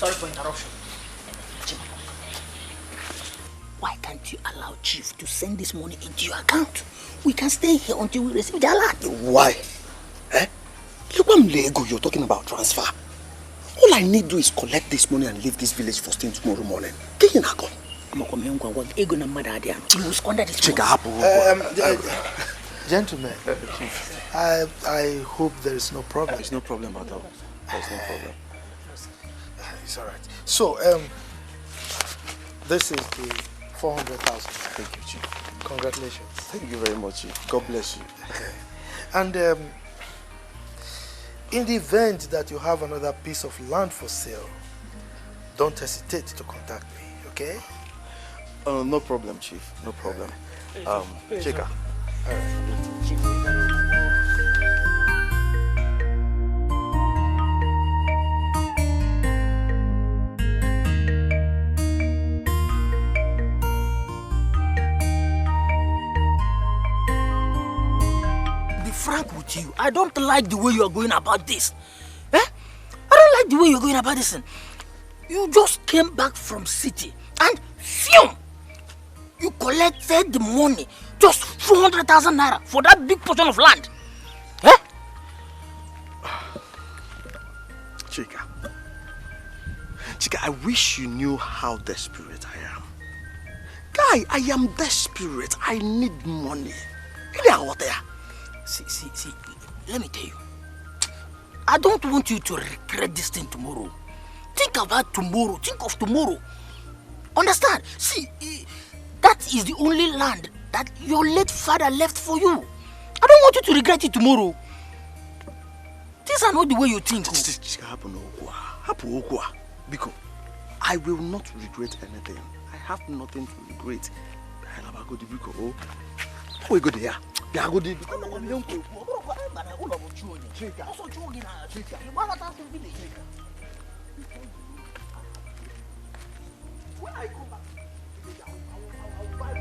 Sorry for interruption. Why can't you allow Chief to send this money into your account? We can stay here until we receive the alert. Why? Eh? Look, I'm Lego, you're talking about transfer. All I need to do is collect this money and leave this village first thing tomorrow morning. You will squander this money. Gentlemen, I hope there is no problem. There's no problem at all. There's no problem. It's all right. So, this is the 400,000. Thank you, Chief. Congratulations. Thank you very much, Chief. God bless you. And in the event that you have another piece of land for sale, don't hesitate to contact me, okay? No problem, Chief. No problem. Chika. All right. Frank with you, I don't like the way you are going about this. Eh? I don't like the way you're going about this. You just came back from city and phew, you collected the money, just 400,000 naira for that big portion of land. Eh? Chika, I wish you knew how desperate I am. Guy, I am desperate. I need money. See, let me tell you. I don't want you to regret this thing tomorrow. Think about tomorrow. Think of tomorrow. Understand? See, that is the only land that your late father left for you. I don't want you to regret it tomorrow. These are not the way you think. Because I will not regret anything. I have nothing to regret. We go there. Yeah, go there. When I come back, I'll buy it.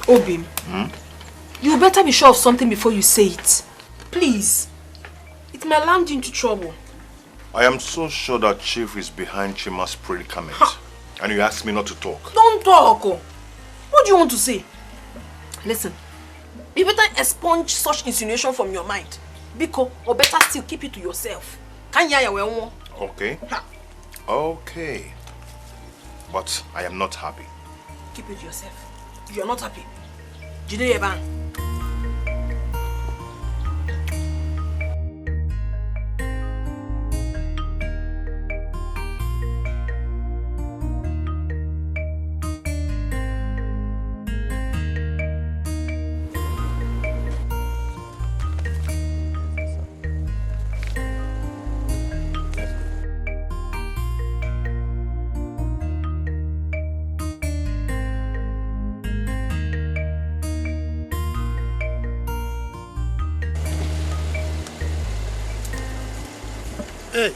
Obim, you better be sure of something before you say it. Please. It may land you into trouble. I am so sure that Chief is behind Chima's predicament. And you asked me not to talk. Don't talk. What do you want to say? Listen, you better expunge such insinuation from your mind. Because, or better still, keep it to yourself. Can you hear you? Okay. Okay. But I am not happy. Keep it to yourself. You are not happy. Jide Eban. Hey,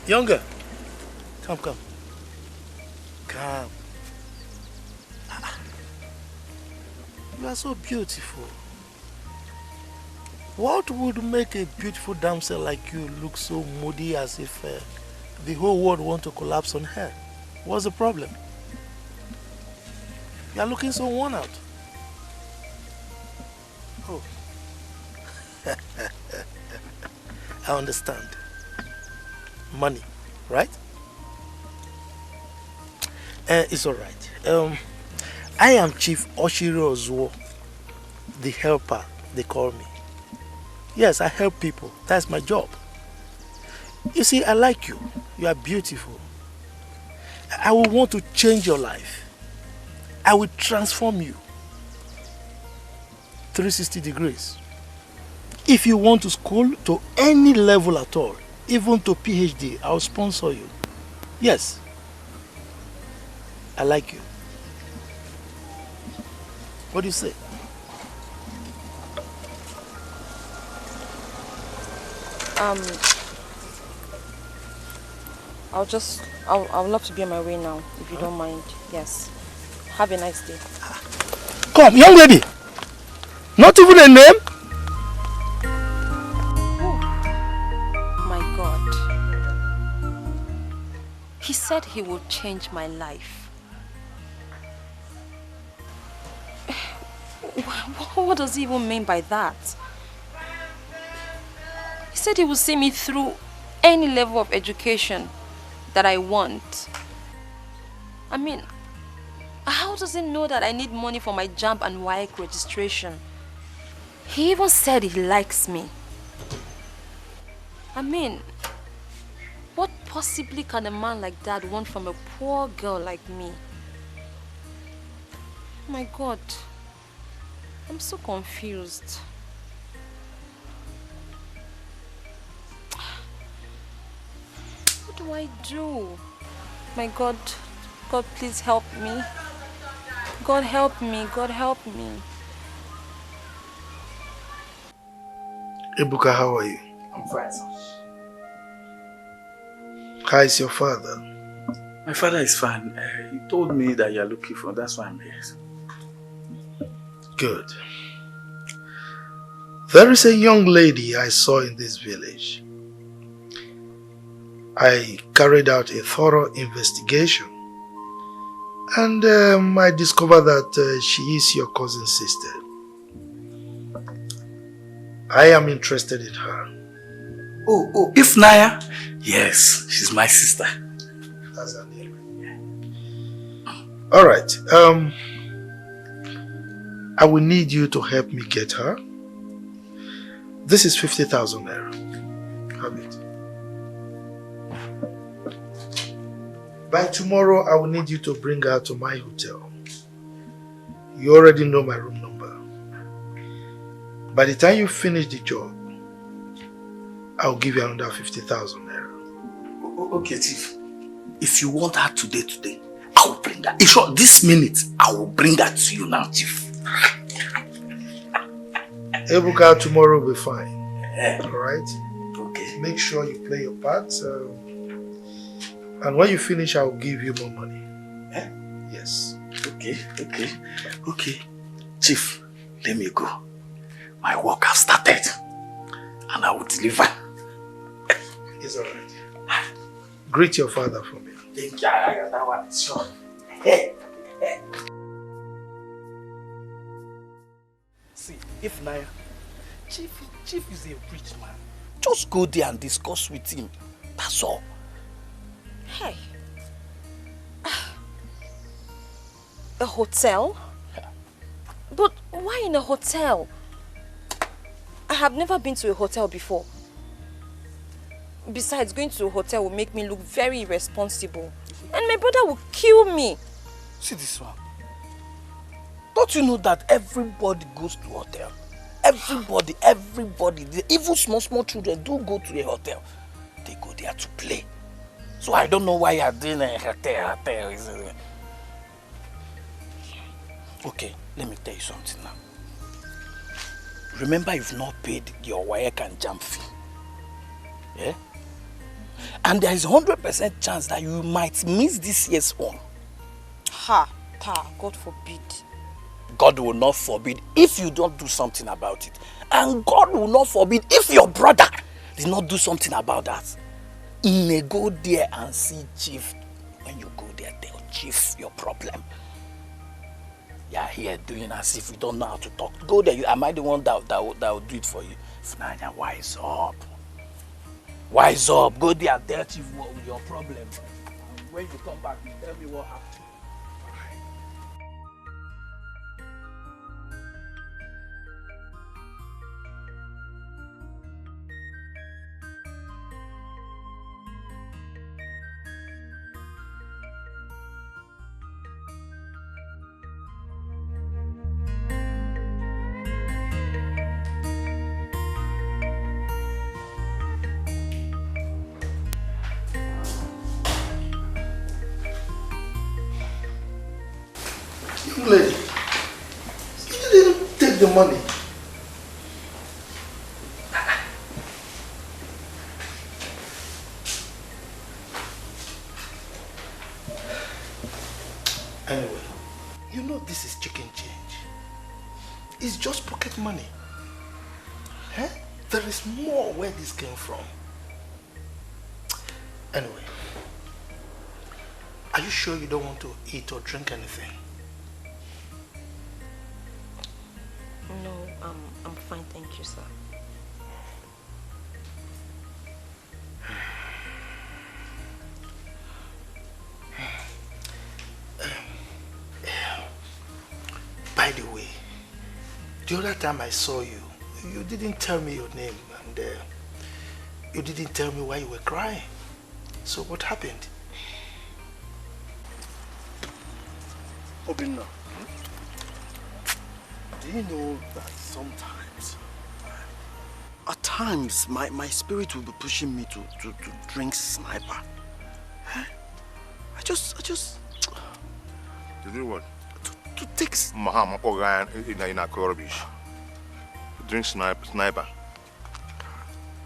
younger, come. Come. You are so beautiful. What would make a beautiful damsel like you look so moody as if the whole world want to collapse on her? What's the problem? You are looking so worn out. Oh. I understand. Money, right? It's alright. I am Chief Oshiro Ozuo, the helper, they call me. Yes, I help people. That's my job. You see, I like you. You are beautiful. I will want to change your life. I will transform you. 360 degrees. If you want to school to any level at all, even to PhD, I'll sponsor you. Yes. I like you. What do you say? I'll love to be on my way now, if you don't mind. Yes. Have a nice day. Come, young lady. Not even a name? Oh, my God. He said he would change my life. What does he even mean by that? He said he would see me through any level of education that I want. I mean, how does he know that I need money for my JAMB and WAEC registration? He even said he likes me. I mean, what possibly can a man like that want from a poor girl like me? My God, I'm so confused. What do I do? My God, God, please help me. God help me, God help me. Ebuka, how are you? I'm fine, sir. How is your father? My father is fine. He told me that you're looking for him. That's why I'm here. Good. There is a young lady I saw in this village. I carried out a thorough investigation and I discovered that she is your cousin's sister. I am interested in her. Oh, if Naya? Yes, she's my sister. That's her name. Alright, I will need you to help me get her. This is 50,000 naira. Have it. By tomorrow, I will need you to bring her to my hotel. You already know my room number. By the time you finish the job, I'll give you another 50,000 naira. Okay, Chief. If you want her today, I will bring her. In short, this minute, I will bring her to you now, Chief. Ebuka, tomorrow will be fine. Alright? Okay. Make sure you play your part. And when you finish, I will give you more money. Yes. Okay. Chief, let me go. My work has started. And I will deliver. It's alright. Greet your father for me. Thank you. That one. Sure. Hey. See, if Naya, Chief is a rich man. Just go there and discuss with him. That's all. Hey. A hotel? Yeah. But why in a hotel? I have never been to a hotel before. Besides, going to a hotel will make me look very irresponsible. And my brother will kill me. See this one. Don't you know that everybody goes to a hotel? Everybody. Even small children do go to a hotel. They go there to play. So I don't know why you're doing a hotel. Okay, let me tell you something now. Remember, you've not paid your WAEC and JAMB fee. Yeah? And there is 100% chance that you might miss this year's one. God forbid. God will not forbid if you don't do something about it. And God will not forbid if your brother did not do something about that. You may go there and see Chief. When you go there, tell Chief your problem. You are here doing as if you don't know how to talk. Go there. Am I the one that will do it for you? If Nanya, wise up. Wise up, go there, tell Chief what with your problem. And when you come back, you tell me what happened. Young lady, you didn't take the money. Anyway, you know this is chicken change. It's just pocket money. Eh? There is more where this came from. Anyway, are you sure you don't want to eat or drink anything? No, I'm fine, thank you, sir. By the way, the other time I saw you, you didn't tell me your name and you didn't tell me why you were crying. So what happened? Obinna, do you know that sometimes, at times, my spirit will be pushing me to drink sniper? I just... To do what? To take... Mahama Ogan in a rubbish. Drink sniper.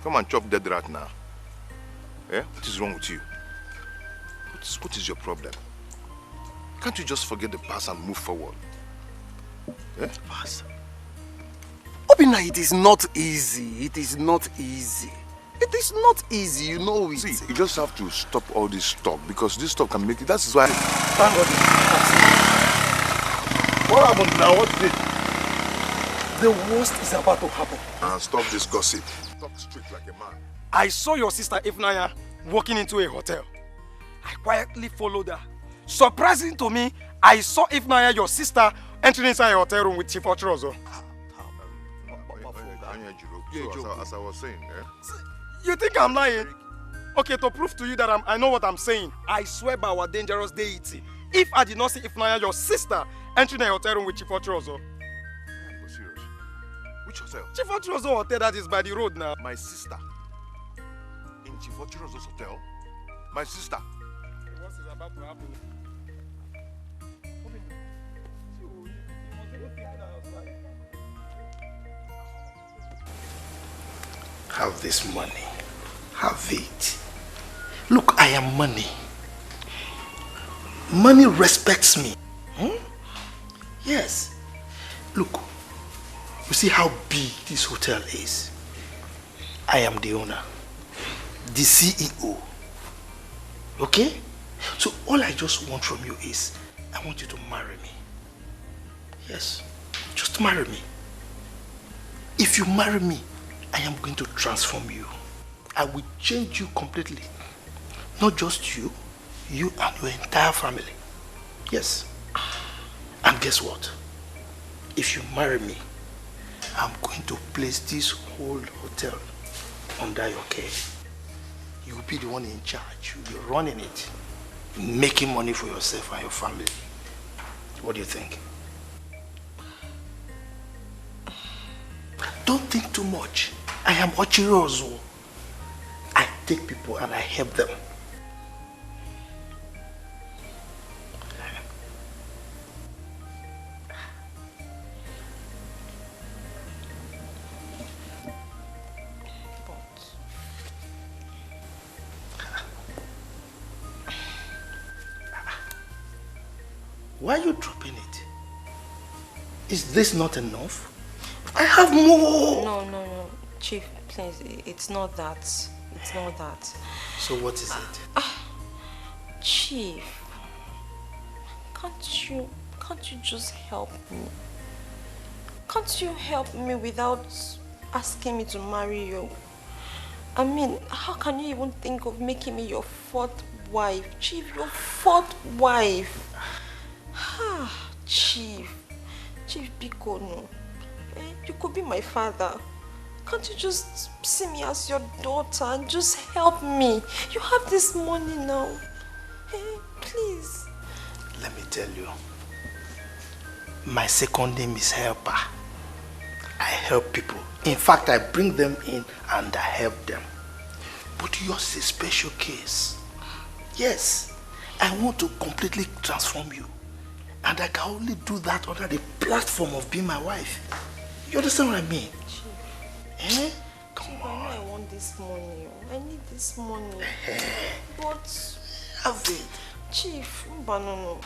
Come and chop dead rat now. Yeah? What is wrong with you? What is your problem? Can't you just forget the past and move forward? Yeah? Past? Obinna, it is not easy. It is not easy. It is not easy, you know it. See, you just have to stop all this talk because this talk can make it. That's why. Thank God. What happened now? What did? The worst is about to happen. And stop this gossip. Talk straight like a man. I saw your sister Ifnaya walking into a hotel. I quietly followed her. Surprising to me, I saw Ifnaya, your sister, entering inside a hotel room with Chief Ochirozo. As I was saying, You think I'm lying? Okay, to prove to you that I know what I'm saying, I swear by our dangerous deity, if I did not see Ifnaya, your sister, entering a hotel room with Chief Ochirozo. Serious? Which hotel? Chief Ochirozo hotel that is by the road now. My sister. In Chief Ochirozo's hotel? My sister. What is about to happen? Have this money. Have it. Look, I am money. Money respects me. Yes. Look, you see how big this hotel is? I am the owner, the CEO. Okay? So all I just want from you is, I want you to marry me. Yes, just marry me. If you marry me, I am going to transform you. I will change you completely. Not just you, you and your entire family. Yes. And guess what? If you marry me, I'm going to place this whole hotel under your care. You will be the one in charge. You'll be running it, making money for yourself and your family. What do you think? Don't think too much. I am Ochirozo. I take people and I help them. Why are you dropping it? Is this not enough? I have more! No. Chief, please, it's not that. It's not that. So what is it? Chief, can't you just help me? Can't you help me without asking me to marry you? I mean, how can you even think of making me your fourth wife? Chief, your fourth wife. Chief Biko, no. You could be my father. Can't you just see me as your daughter and just help me? You have this money now. Please. Let me tell you, my second name is Helper. I help people. In fact, I bring them in and I help them. But yours is a special case. Yes, I want to completely transform you. And I can only do that under the platform of being my wife. You understand what I mean? Chief. Come on. I want this money. I need this money. But have it. Chief, no.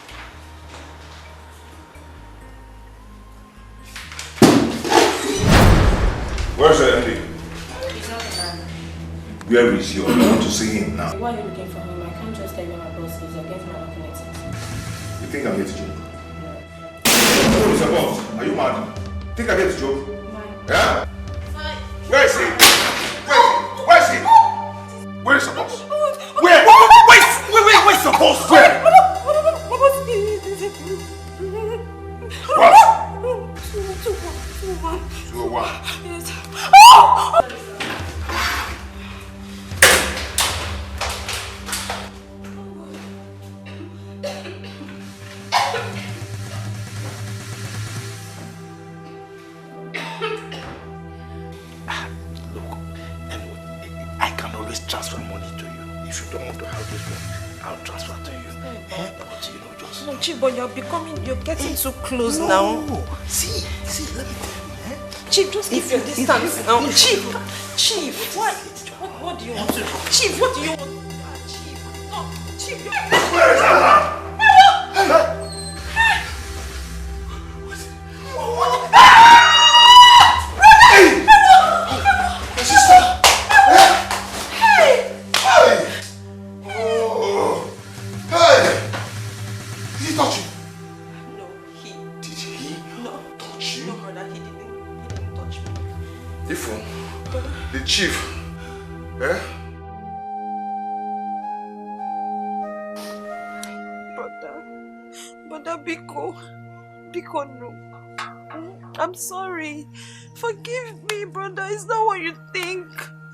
Where's the MD? He's not around. Where is he? I want to see him now. Why are you looking for him? I can't just tell you my boss is against my opportunities. You think I'm here to joke? No, Mr. Boss, are you mad? Think I'm here to joke? Yeah? Where is he? Where is he? Where is the boss? Where? Where's the boss? Where? What? 201. Yes. Look, I can always transfer money to you. If you don't want to have this one, I'll transfer to you. But you know, just... No, Chief, but you're getting too close now. See, let me tell you. Chief, just keep your distance now. Chief, why? What do you want to do? Chief, what do you want to do? Chief, no, Chief, Where is that? Hey! My sister! Hey! Oh! Hey! Did he touch you? No, he. Did he touch you? No, brother, he didn't touch me. Ifo, the chief, Brother Biko, no. I'm sorry. Forgive me, brother. It's not what you think.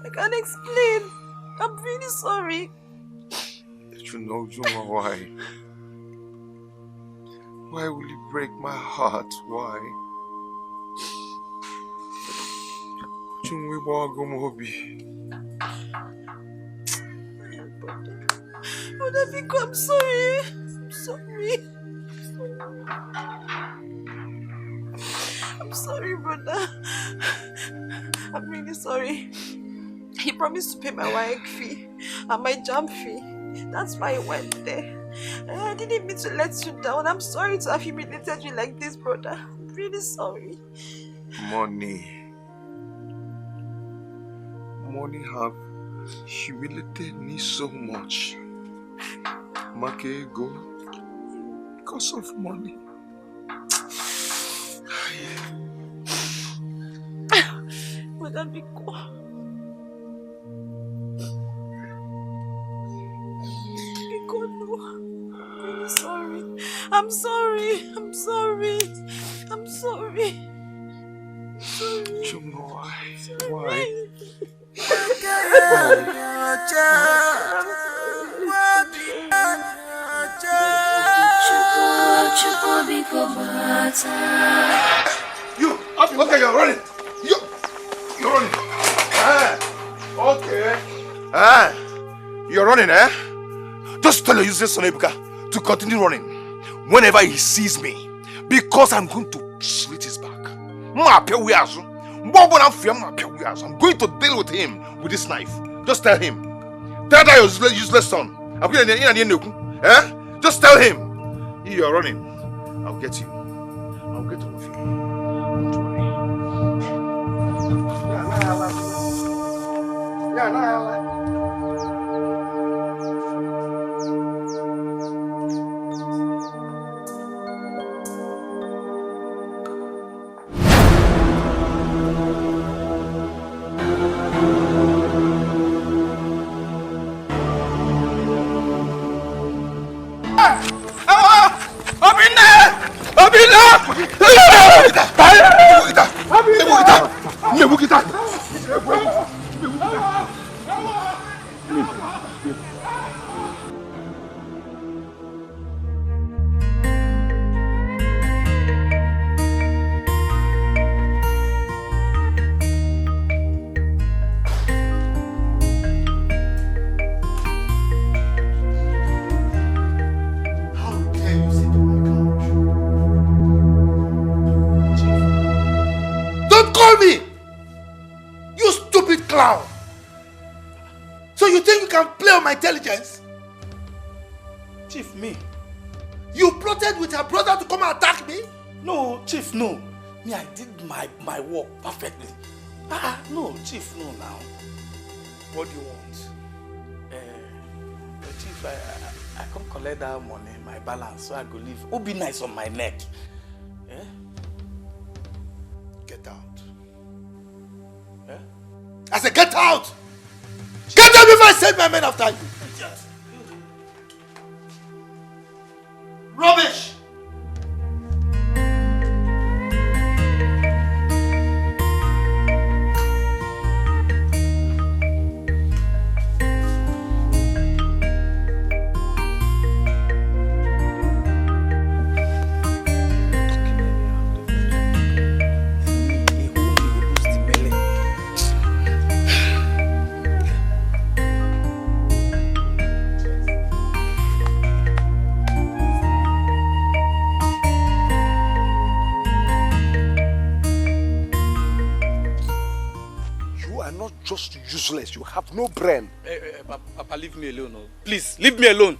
I can't explain. I'm really sorry. You know, Juma, why? Why will you break my heart? Why? Brother Biko, I'm sorry. I'm sorry, brother. I'm really sorry. He promised to pay my WAEC fee and my jam fee. That's why I went there. I didn't mean to let you down. I'm sorry to have humiliated you like this, brother. I'm really sorry. Money have humiliated me so much. Makego, because of money. Brother Biko. I'm sorry. You know why? You, okay, you're running. You're running. Okay. You're running, eh? Just tell your useless son Ebuka to continue running whenever he sees me, because I'm going to slit his back. I'm going to deal with him with this knife. Just tell him. Tell that your useless son. Just tell him. You're running. I'll get you. I'll get all of you. Don't worry. Don't call me! You stupid clown! So you think you can play on my intelligence? Chief, me? You plotted with her brother to come and attack me? No, Chief, no. Me, I did my work perfectly. No, Chief, no now. What do you want? Chief, I come collect that money, my balance, so I go leave. Oh, be nice on my neck. Yeah? Get out. Yeah? I said get out! Get out before I send my men after you! Rubbish! Just useless. You have no brain. Papa, leave me alone. No. Please, leave me alone.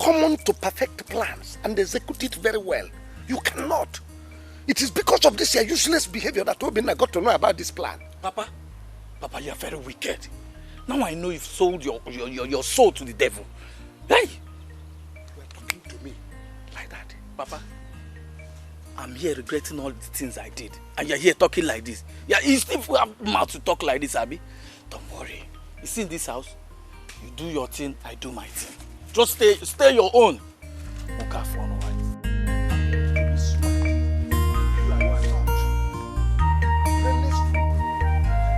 Common to perfect plans and execute it very well. You cannot. It is because of this your useless behavior that Obinna got to know about this plan. Papa, you are very wicked. Now I know you've sold your soul to the devil. Hey! You are talking to me like that. Papa, I'm here regretting all the things I did. And you're here talking like this. Yeah, you still have mouth to talk like this, Abi. Don't worry. You see in this house, you do your thing, I do my thing. Just stay your own. Look out for no one.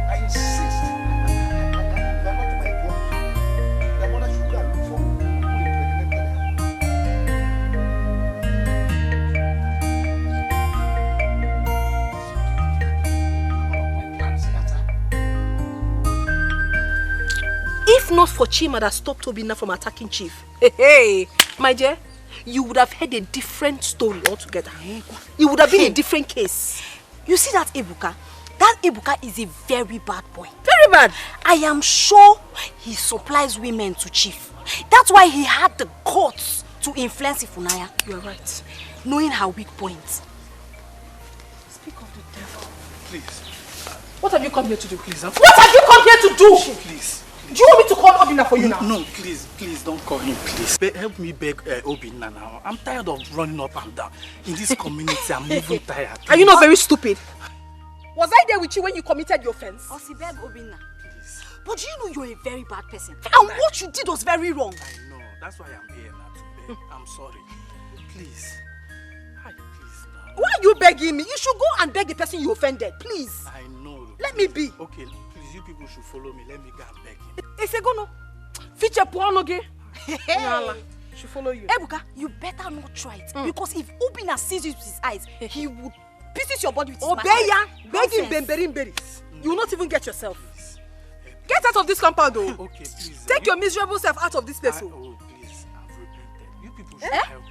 I insist. They're not my work. Their mother should go and look for who If not for Chima that stopped Obinna from attacking Chief, hey, my dear, you would have heard a different story altogether. It would have been a different case. You see that Ebuka? That Ebuka is a very bad boy. Very bad. I am sure he supplies women to Chief. That's why he had the guts to influence Ifunanya. You are right. Knowing her weak points. Speak of the devil. Please. What have you come here to do? Please, what have you come here to do? Please. Do you want me to call Obinna for you now? No, please don't call him, please. Help me beg Obinna now. I'm tired of running up and down. In this community, I'm even tired. Are you not very stupid? Was I there with you when you committed the offense? Osibeg Obinna. Please. But do you know you're a very bad person? And what you did was very wrong. I know. That's why I'm here now to beg. I'm sorry. Please. Hi, please now. Why are you begging me? You should go and beg the person you offended, please. I know. Let me be. Okay, please, you people should follow me. Let me go and beg him. Esegono, feature pornoge. Should follow you. Ebuka, you better not try it. Because if Obinna sees you with his eyes, he would pieces your body with his Obeya, begging bemberim. You will not even get yourself. Get out of this compound, though. Okay, please. Take your miserable self out of this place. Oh, please, I've repented. You people should help.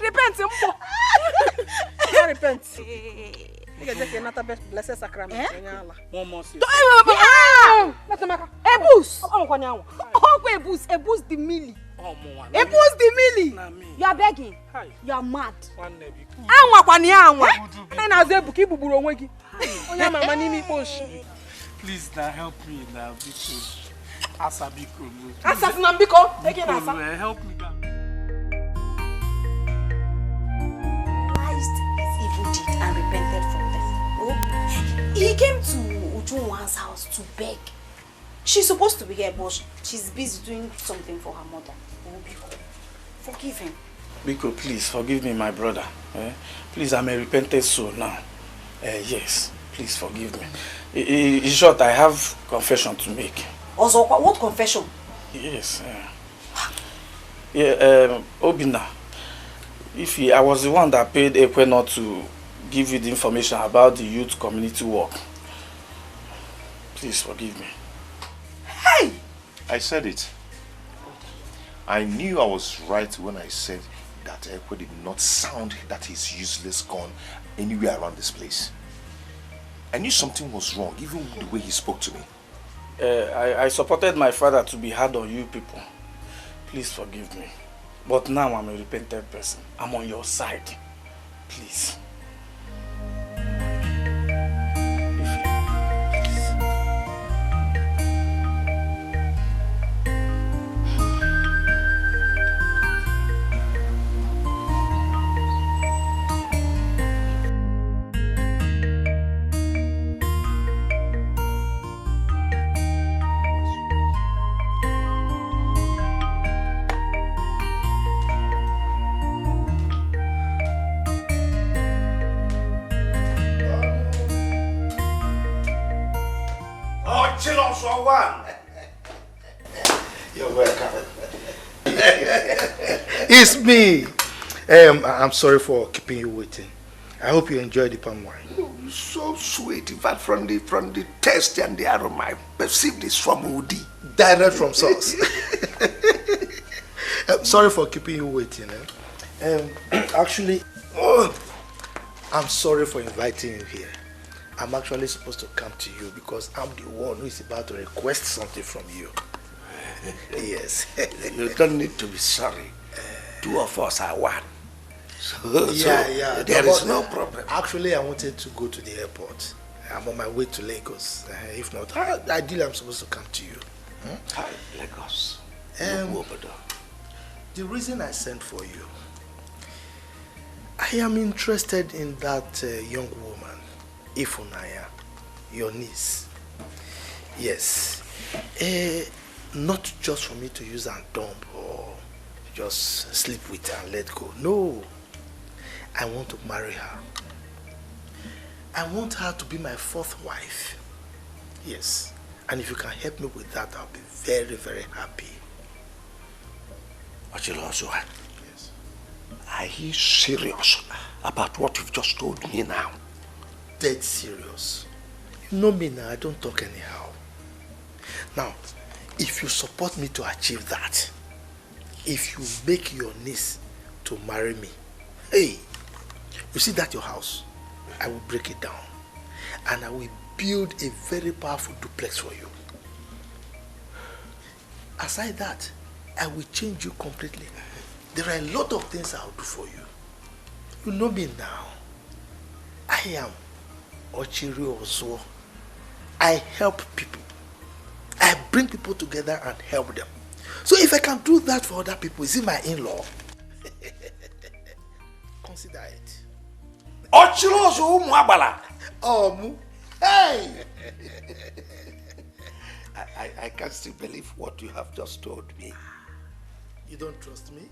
Repent, Mpo. Don't repent. You can take another blessed sacrament. One more thing. Ebus. Ebus the milli. Ebus the milli. You are begging. You are mad. Please now help me now, because Asabiko. Help me now. His evil deed and repented from them. Oh, he came to Ujunwan's house to beg. She's supposed to be here, but she's busy doing something for her mother. Forgive him. Biko, please forgive me, my brother. Please, I'm a repentant soul now. Yes, please forgive me. In short, I have confession to make. Also, what confession? Yes. Obina, I was the one that paid Ekwe not to give you the information about the youth community work. Please forgive me. Hey! I said it. I knew I was right when I said that Ekwe did not sound that his useless gun anywhere around this place. I knew something was wrong, even with the way he spoke to me. I supported my father to be hard on you people. Please forgive me. But now I'm a repentant person. I'm on your side. Please. You're welcome. It's me. I'm sorry for keeping you waiting. I hope you enjoyed the palm wine. So sweet. In fact, from the taste and the aroma, I perceived this from Udi. Direct from source. Sorry for keeping you waiting. Actually, I'm sorry for inviting you here. I'm actually supposed to come to you because I'm the one who is about to request something from you. Yes. You don't need to be sorry. Two of us are one. Yeah. There is no problem. Actually, I wanted to go to the airport. I'm on my way to Lagos. If not, ideally I'm supposed to come to you. Hi, Lagos. The reason I sent for you, I am interested in that young woman, Ifunaya, your niece. Yes. Not just for me to use and dump or just sleep with her and let go. No. I want to marry her. I want her to be my fourth wife. Yes. And if you can help me with that, I'll be very, very happy. Achilosua, yes. Are you serious about what you've just told me now? Dead serious. You know me now, I don't talk anyhow. Now, if you support me to achieve that, if you make your niece to marry me, hey, you see that your house? I will break it down and I will build a very powerful duplex for you. Aside that, I will change you completely. There are a lot of things I'll do for you. You know me now. I am Ochiri Ozo. I help people. I bring people together and help them. So if I can do that for other people, is it my in-law? Consider it. Ochiri Ozo Umuabala. Oh, hey! I can't still believe what you have just told me. You don't trust me?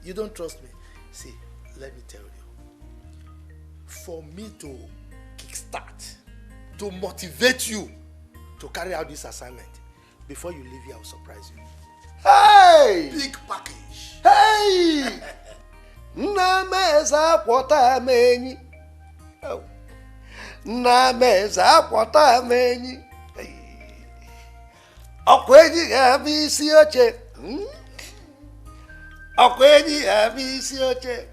You don't trust me? See, let me tell you. For me to kickstart, to motivate you to carry out this assignment, before you leave here, I will surprise you. Hey! Big package. Hey! Nameza kwota menyi. Nameza kwota menyi. Okwenyi gabi isi oche. Okwenyi gabi isi oche.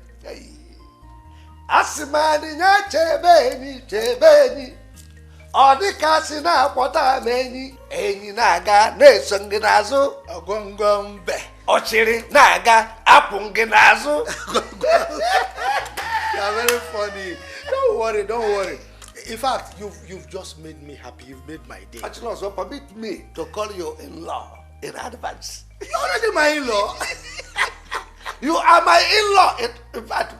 Asimani nya chebeni. Odikasi na kwota menyi. Enyi na-aga na-eso gị n'azụ. Ogongombe. Ochiri na-aga apụ gị n'azụ. You are very funny. Don't worry. In fact, you've just made me happy. You've made my day. Actually, also permit me to call you in-law in advance. You're already my in-law. You are my in-law. In fact,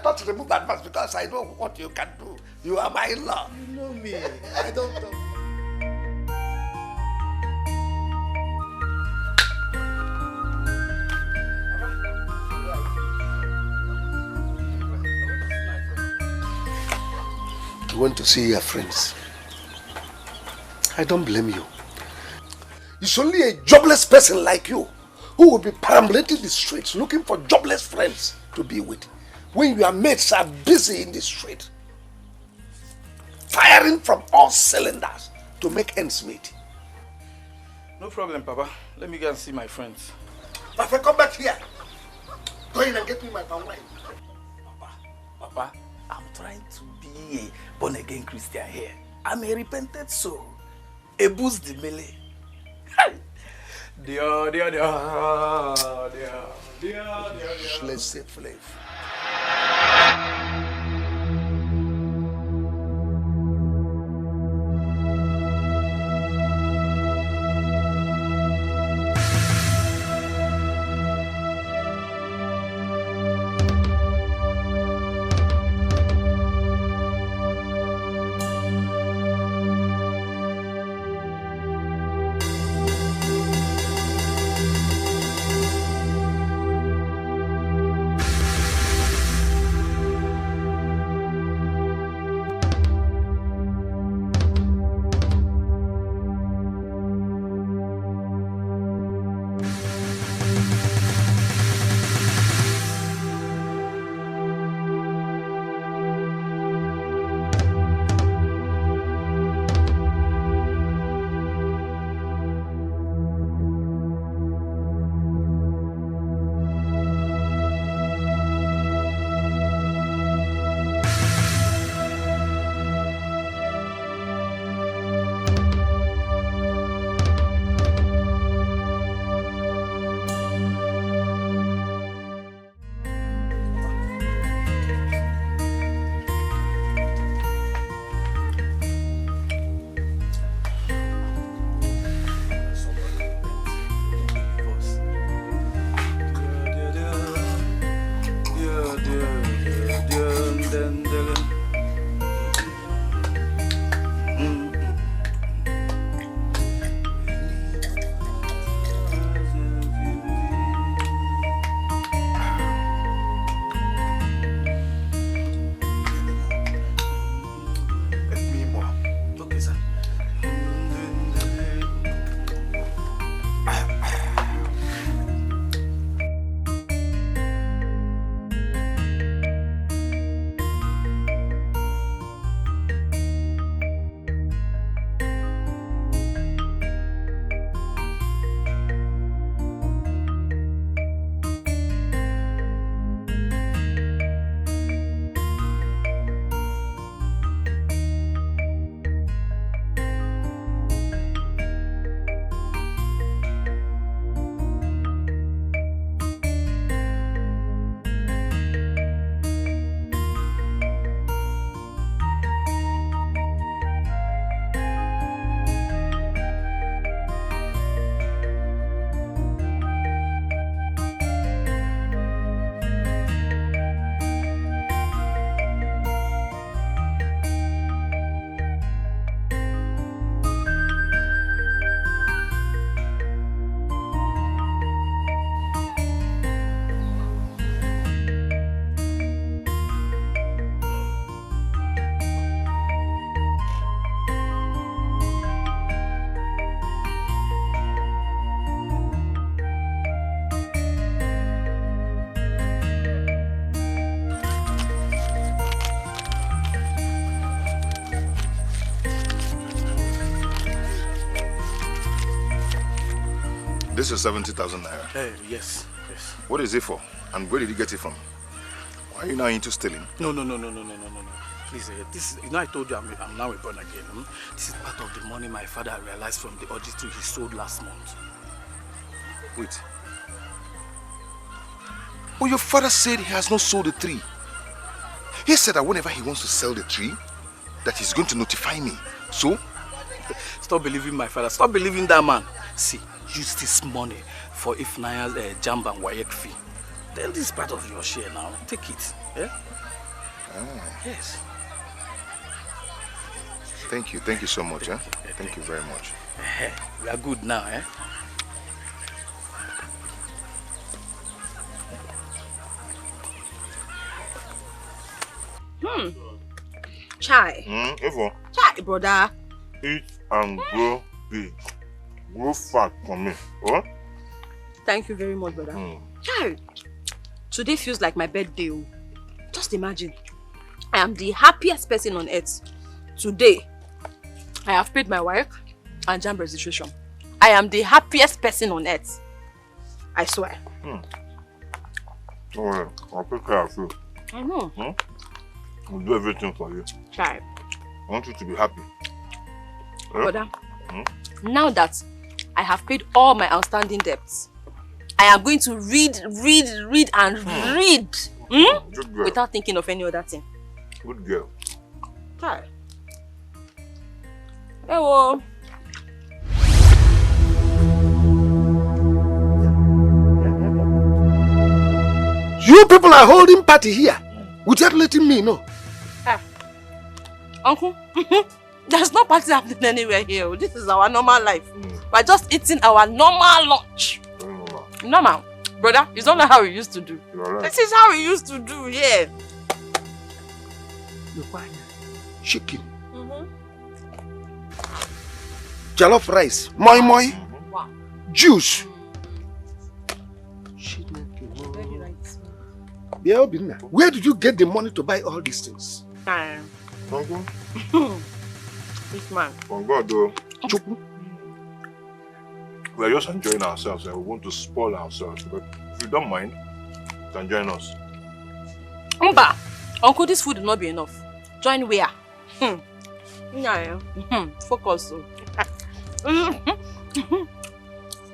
not remove advance because I know what you can do. You are my in-law. You know me. I don't know. You want to see your friends. I don't blame you. It's only a jobless person like you who will be perambulating the streets looking for jobless friends to be with when your mates are busy in the street, firing from all cylinders to make ends meet. No problem, Papa. Let me go and see my friends. Papa, come back here. Go in and get me my palm wine. Papa, I'm trying to be a born-again Christian here. I'm a repentant soul. A boost the melee. Let's say Flav. This is 70,000 naira. Yes. What is it for? And where did you get it from? Why are you now into stealing? No. Please, this is, I told you I'm now a born again. This is part of the money my father realized from the orchid tree he sold last month. Wait. But your father said he has not sold the tree. He said that whenever he wants to sell the tree, that he's going to notify me. So? Stop believing my father. Stop believing that man. See, use this money for Ifnaya's jump and wayek fee. Then this is part of your share now. Take it. Yeah? Yes. Thank you. Thank you so much. Thank you very much. We are good now. Chai. Ifo, Chai, brother. eat and grow big. Grow fat for me. Oh? Thank you very much, brother. Chai. Today feels like my birthday. Just imagine. I am the happiest person on earth. Today, I have paid my wife and jam registration. I am the happiest person on earth. I swear. Don't worry, I'll take care of you. I know. I'll do everything for you. Chai. I want you to be happy. Brother, now that I have paid all my outstanding debts, I am going to read and read Good girl. without thinking of any other thing. Good girl. Chai. Hello. You people are holding party here without letting me know. Uncle, there's no party happening anywhere here. This is our normal life. We're just eating our normal lunch. Normal. Brother, it's not like how we used to do. Right. This is how we used to do, yeah. Chicken, jollof rice, moi moi, juice. Very right. Yeah, Obinna, where did you get the money to buy all these things? Uncle? This man. From God, though. We are just enjoying ourselves and we want to spoil ourselves. But if you don't mind, you can join us. Umba, Uncle, this food will not be enough. Join where? Focus.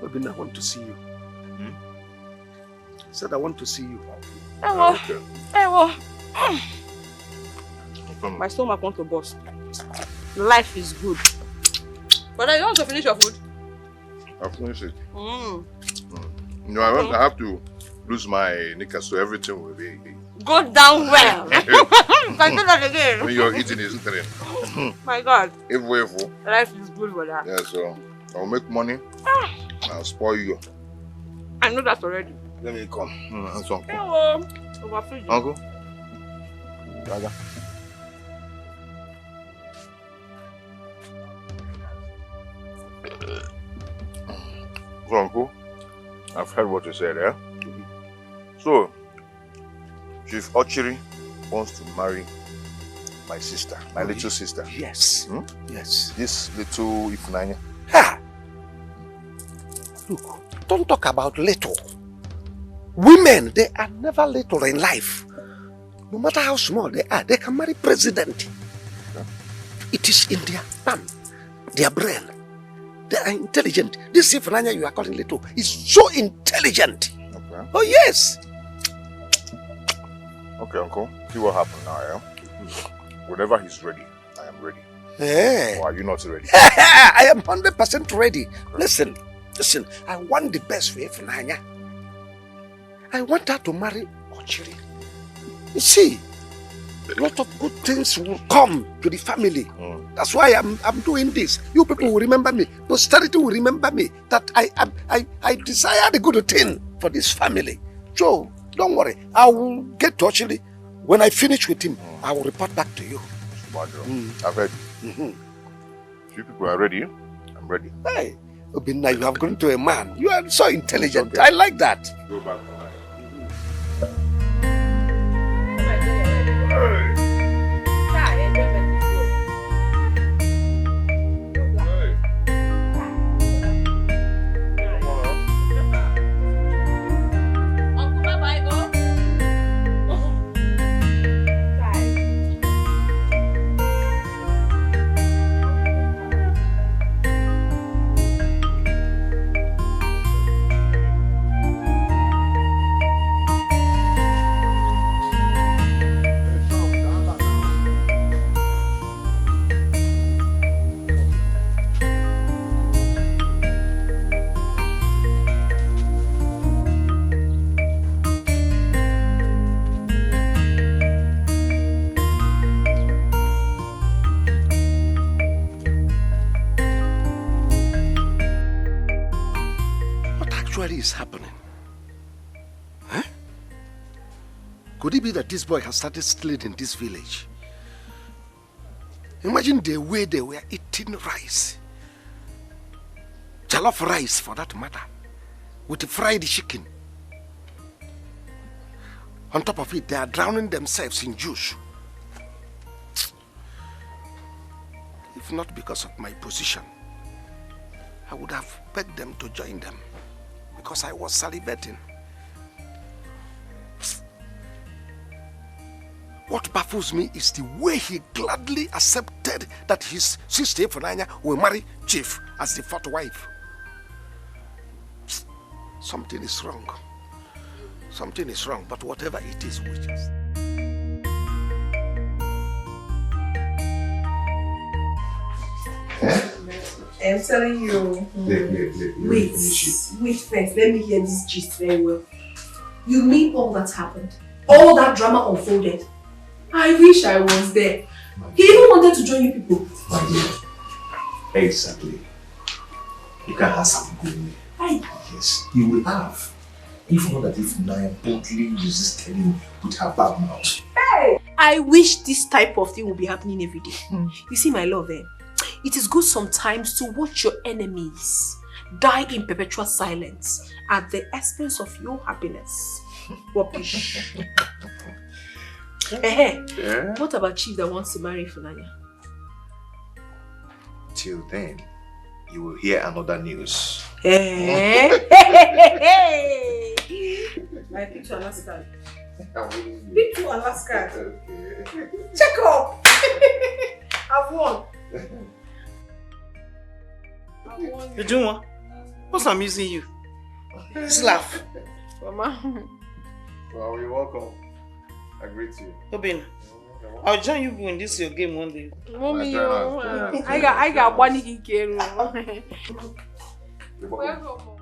Obinna, I want to see you. I said I want to see you. My stomach wants to burst. Life is good. But I want to finish your food. I'll finish it. You know, I have to lose my knickers so everything will be... Go down well. Can do that again. When you're eating, it's eating. My God. If. Life is good, brother. Yeah, so I'll make money. I'll spoil you. I know that already. Let me come. That's Uncle. Hello. Overfeed you. Uncle? Raga. So, Uncle, I've heard what you said, eh? So, Chief Orchestrating wants to marry my sister, my little sister. Yes. Yes. This little Ifnanya. Ha! Look, don't talk about little. Women, they are never little in life. No matter how small they are, they can marry president. It is in their thumb, their brain. They are intelligent. This Ifnanya you are calling little is so intelligent. Okay. Oh, yes. Okay, Uncle. See what happened now, yeah? Whenever he's ready, I am ready. Hey. Or are you not ready? I am 100% ready. Listen, I want the best for Ifnanya. I want her to marry Orchestrating. You see, a lot of good things will come to the family. That's why I'm doing this. You people will remember me. Posterity will remember me. That I desire the good thing for this family. So, don't worry. I will get to Orchestrating. When I finish with him, I will report back to you. I've heard you. If you people are ready, I'm ready. Hey, Obinna, you have grown to a man. You are so intelligent. Okay. I like that. Go back. Is happening? Huh? Could it be that this boy has started stealing in this village? Imagine the way they were eating rice. Jollof rice, for that matter, with fried chicken. On top of it, they are drowning themselves in juice. If not because of my position, I would have begged them to join them because I was salivating. What baffles me is the way he gladly accepted that his sister Ifunanya will marry Chief as the fourth wife. Something is wrong. Something is wrong, but whatever it is, we just... I'm telling you. Wait first. Let me hear this gist very well. You mean all that happened? All that drama unfolded? I wish I was there. He even wanted to join you people. My dear, exactly. You can have something good. Yes, he will have. If not that if Naya boldly resisted him with her bad mouth. Hey! I wish this type of thing would be happening every day. You see, my love, it is good sometimes to watch your enemies die in perpetual silence at the expense of your happiness. Rubbish. Yeah. What about Chief that wants to marry Funanya? Till then, you will hear another news. I pick to Alaska. Pick to Alaska. Okay. Check up. I've won. Ejunwa, what's amusing you? Just laugh. Mama. Well, you're welcome. I greet you. Obin, I'll join you in this your game one day. Mommy, I got one in care. Welcome.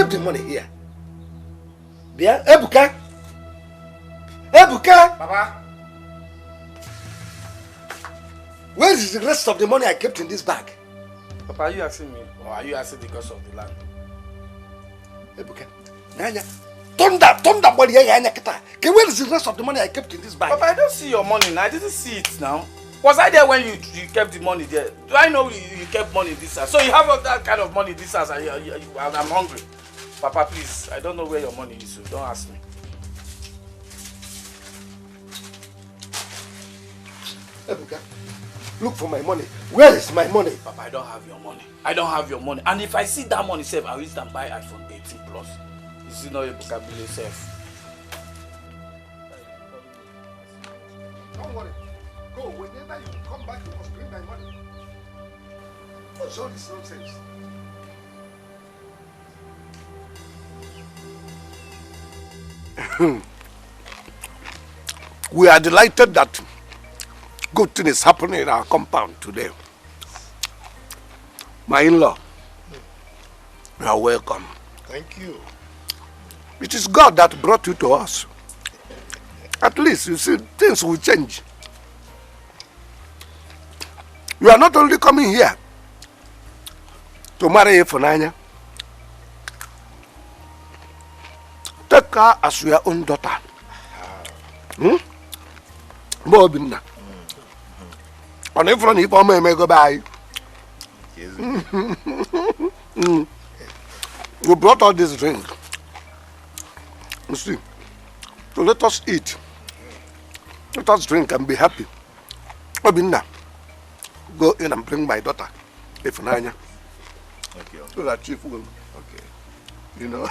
The money here. There, Ebuka. Papa. Where is the rest of the money I kept in this bag? Papa, are you asking me? Or are you asking because of the land? Ebuka. Nanya. Thunder body here. Okay, where is the rest of the money I kept in this bag? Papa, I don't see your money now. I didn't see it now. Was I there when you kept the money there? Do I know you kept money in this house? So you have that kind of money in this house and I'm hungry. Papa, please, I don't know where your money is, so don't ask me. Ebuka, look for my money. Where is my money? Papa, I don't have your money. I don't have your money. And if I see that money safe, I'll use and buy iPhone 18 Plus. This is not Ebuka Billy safe. Don't worry. Go. Whenever you come back, you must bring my money. What's all this nonsense? We are delighted that good thing is happening in our compound today. My in-law, you are welcome. Thank you. It is God that brought you to us. At least, you see, things will change. You are not only coming here to marry Ifunanya. Take her as your own daughter. Bobina. On in front of you, may go by. We brought all this drink. You see, so let us eat. Let us drink and be happy. Bobina, go in and bring my daughter, Ifunanya. Okay. So that Chief will. Okay. You know.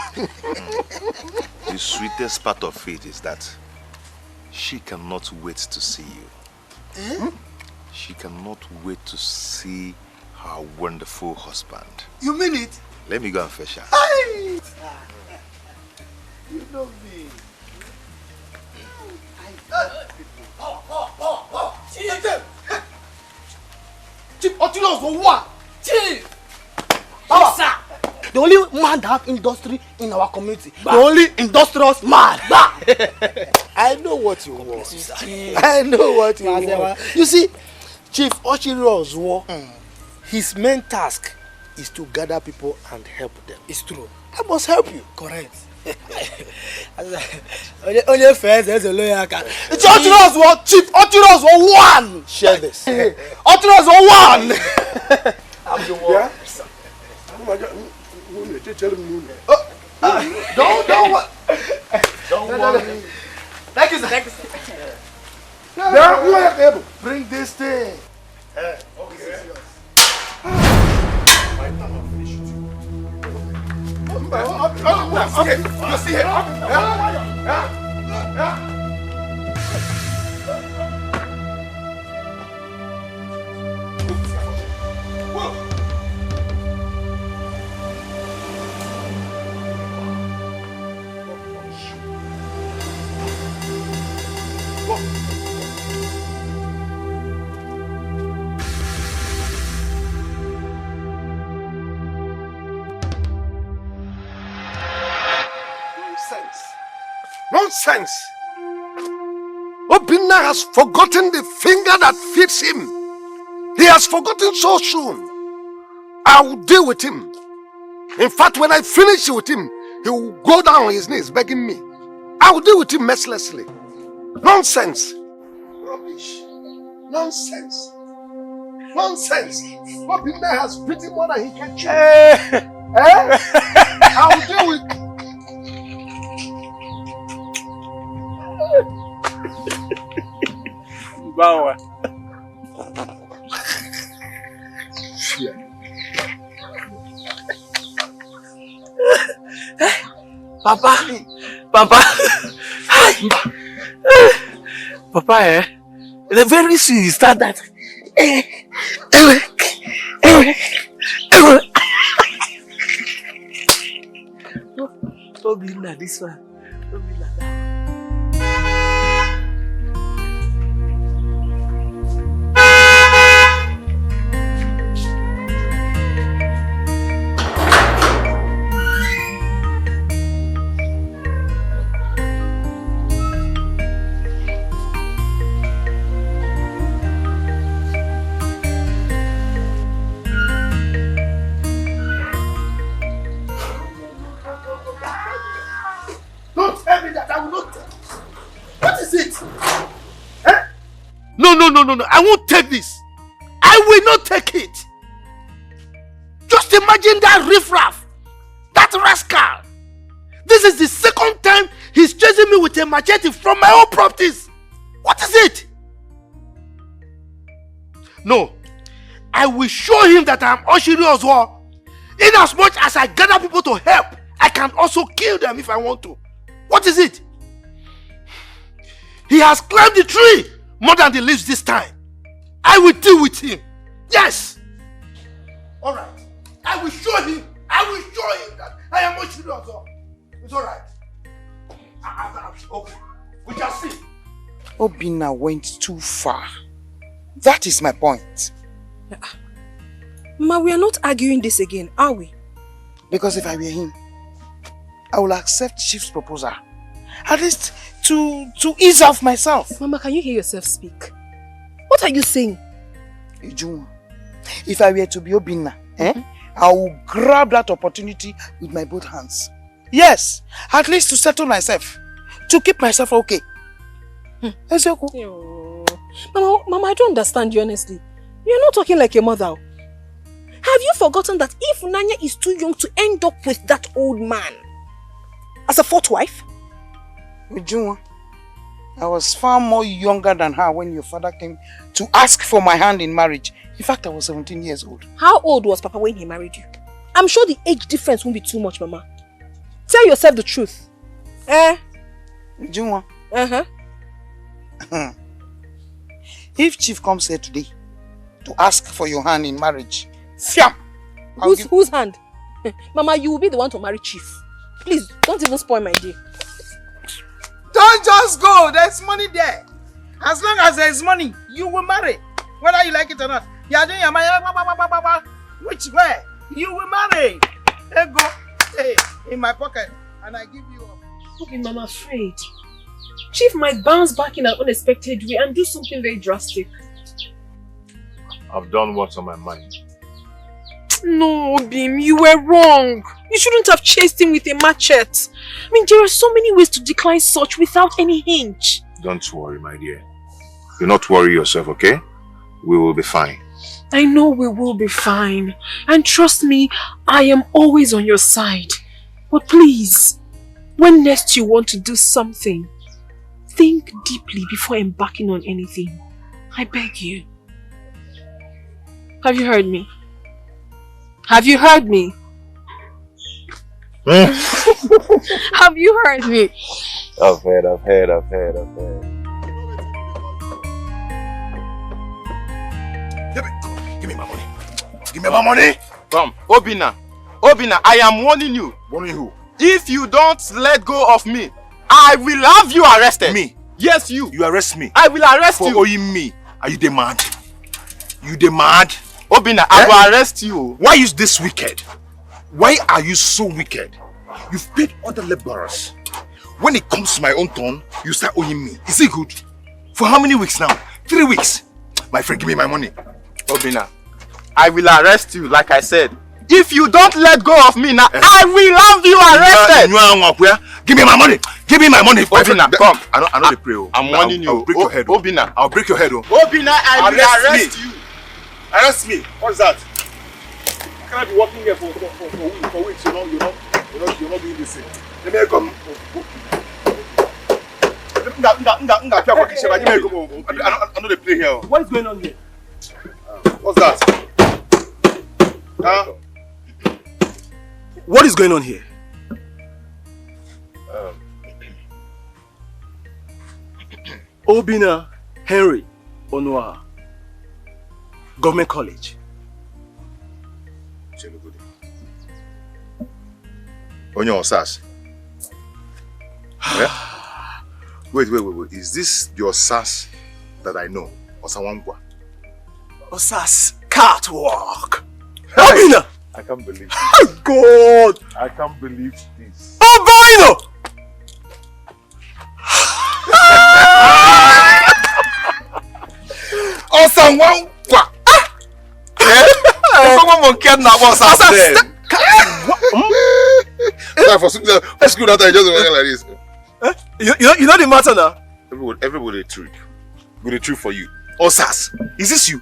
The sweetest part of it is that she cannot wait to see you. she cannot wait to see her wonderful husband. You mean it? Let me go and fetch her. Aye. You know me. Chief Otilos for what? Chief! Yes, sir. The only man that have industry in our community. The only industrious man. I know what you want. I know what you want. You see, Chief Oshiro's his main task is to gather people and help them. It's true. I must help you. Correct. Only friends as a lawyer can. It's Otiros what? Chief Otiros one. Share this. Otiros one. I'm the one. Don't worry. Thank you, sir. Thank you, sir. Bring this thing. Okay. Okay, you see it? Nonsense! Obinna has forgotten the finger that feeds him. He has forgotten so soon. I will deal with him. In fact, when I finish with him, he will go down on his knees begging me. I will deal with him mercilessly. Nonsense! Rubbish! Nonsense! Nonsense! Obinna has beaten more than he can chew. I will deal with Bawa. Papa. Papa, the very soon you start that. Don't be like this one. Don't be like that. No, I won't take this. I will not take it. Just imagine that riffraff, that rascal. This is the second time he's chasing me with a machete from my own properties. What is it? No, I will show him that I am Oshiri as well. In as much as I gather people to help, I can also kill them if I want to. What is it? He has climbed the tree more than the leaves this time. I will deal with him. Yes. All right. I will show him. I will show him that I am Oshiri as well. It's all right. Okay. We shall see. Obinna went too far. That is my point. Ma, we are not arguing this again, are we? Because if I were him, I will accept Chief's proposal. At least to ease off myself. Mama, can you hear yourself speak? What are you saying? Ijun, if I were to be Obinna, I will grab that opportunity with my both hands. Yes, at least to settle myself. To keep myself okay. Mama, I don't understand you honestly. You're not talking like your mother. Have you forgotten that if Nanya is too young to end up with that old man as a fourth wife? Ujunwa, I was far more younger than her when your father came to ask for my hand in marriage. In fact, I was 17 years old. How old was Papa when he married you? I'm sure the age difference won't be too much, Mama. Tell yourself the truth. Ujunwa. If Chief comes here today to ask for your hand in marriage. Fiam! Whose hand? Mama, you will be the one to marry Chief. Please, don't even spoil my day. Don't just go. There's money there. As long as there's money, you will marry. Whether you like it or not. You are doing your money. Which way? You will marry. There go. Hey, in my pocket. And I give you up. Okay, Mama, I'm afraid. Chief might bounce back in an unexpected way and do something very drastic. I've done what's on my mind. No, Bim, you were wrong. You shouldn't have chased him with a machete. I mean, there are so many ways to decline such without any hinge. Don't worry, my dear. Do not worry yourself, okay? We will be fine. I know we will be fine. And trust me, I am always on your side. But please, when next you want to do something, think deeply before embarking on anything. I beg you. Have you heard me? Have you heard me? Have you heard me? I've heard. Give me my money. Give me my money. Come, Obina, I am warning you. Warning who? If you don't let go of me, I will have you arrested. Me? Yes, you. You arrest me? I will arrest for you. For owing me. Are you the mad? You the mad? Obina, I will arrest you. Why is this wicked? Why are you so wicked? You've paid other laborers. When it comes to my own turn, you start owing me. Is it good? For how many weeks now? 3 weeks. My friend, give me my money. Obina, I will arrest you, like I said. If you don't let go of me now, I will have you arrested. Give me my money. Give me my money. Obina, come. I know the pray. I'm warning you. I'll break your head. Obina. I'll break your head. Obina, I will arrest you. Arrest me. What's that? Can I be working here for weeks? You're not doing this thing. Let me come. I know they play here. What is going on here? What's that? Huh? What is going on here? Obina Henry Onua, Government College. On your SAS. Yeah? Wait. Is this your SAS that I know? Osawangwa? Osas catwalk. Hey. Obina! I can't believe this. Oh God! I can't believe this. Obina! Osawangwa! Someone will kidnap Osas then. Let's go that I just like this. You know the matter now? Everybody trick. Good trick for you. Osas, is this you?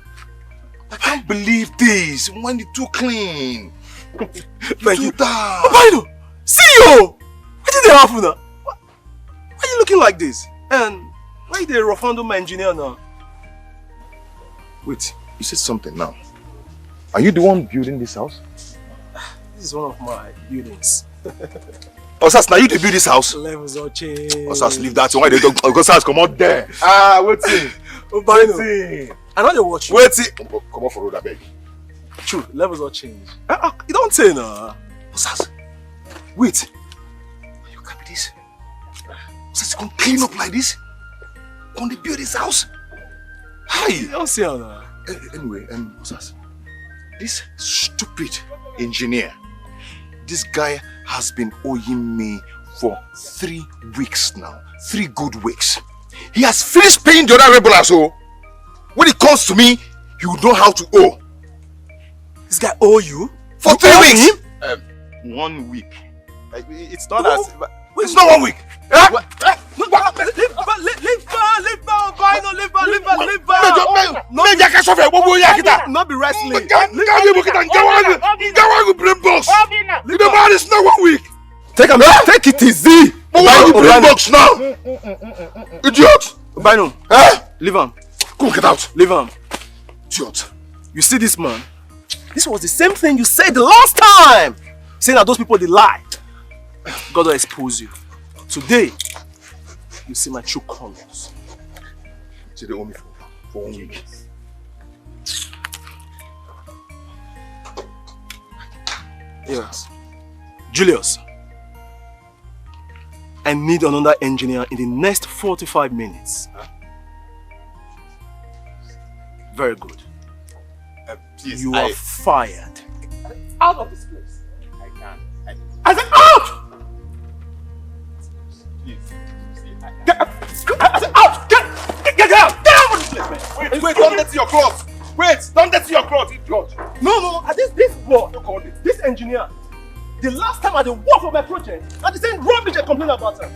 I can't believe this. When it's too clean. Thank you. Obino! See you! What did they happen now? Why are you looking like this? And why they refund my engineer now? Wait, you said something now. Are you the one building this house? This is one of my buildings. Osas, now you to build this house? Levels all change. Osas, leave that. Why they don't? Osas, come out there. Wait till. Obino. I know they watch you. Wait till. Come on for road, I beg. True, levels all change. You don't say no. Osas, wait. You can't be this. Osas, you can clean up like this? Can they build this house? Hi. You don't say no. Anyway, Osas, this stupid engineer, this guy has been owing me for 3 weeks now. 3 good weeks. He has finished paying the other rebel as well. When it comes to me, he will know how to owe. This guy owe you? For 3 weeks? 1 week. It's not as... It's not 1 week. Not be wrestling. The man is not 1 week. Take it easy. Why you bring box now? Idiot. Obino. Leave him. Come get out. Leave him. Idiot. You see this man? This was the same thing you said the last time. Saying that those people, they lie. God will expose you. Today, you see my true colors. So they owe me for 1 week. Yes. Julius, I need another engineer in the next 45 minutes. Huh? Very good. Please, you are fired. Out of this place. I can't. I said out! Please. I said out! Get out! Get out of this place, man! Wait, don't dirty your clothes! Wait, don't dirty your clothes, idiot! No, this boy, you call it, this engineer, the last time I did work for my project, and the same rubbish I complained about him.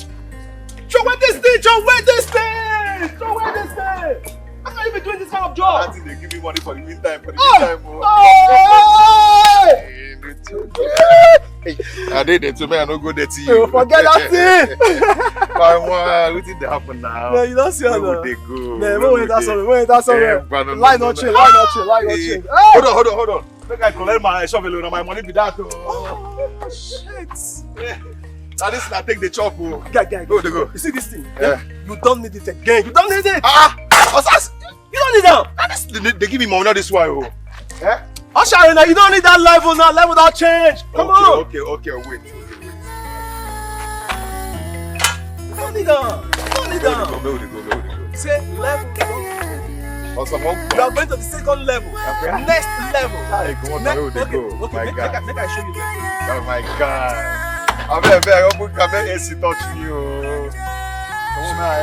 Throw away this thing! Throw away this thing! Throw away this thing! How can you be doing this kind of job? I think they give me money for the meantime, Hey! I did it to me, I don't go there to you. Forget that thing! What did happen now? Man, you don't see how Where would they go? Man, when that's somewhere. Line not change. Hold on. Make I collect my shovel and my money be that. Oh, shit. Now this is I take the chop. Guy. Go. You see this thing? Yeah. You don't need it again. You don't need it. You don't need that. They give me money, not this way. Yeah? Usher, you don't need that level now. Level that change. Come on. Okay, wait. You don't need that. Where would they go? Say level. You are going to the second level. Okay. Next level. Where would they go? Okay, make I show you that. Oh my God. I hope can make AC touch you. Come on,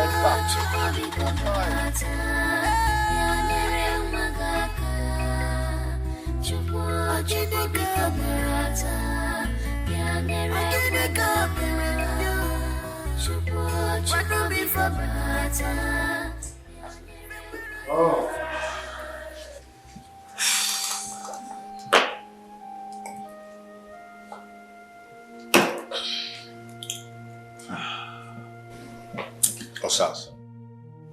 Osas.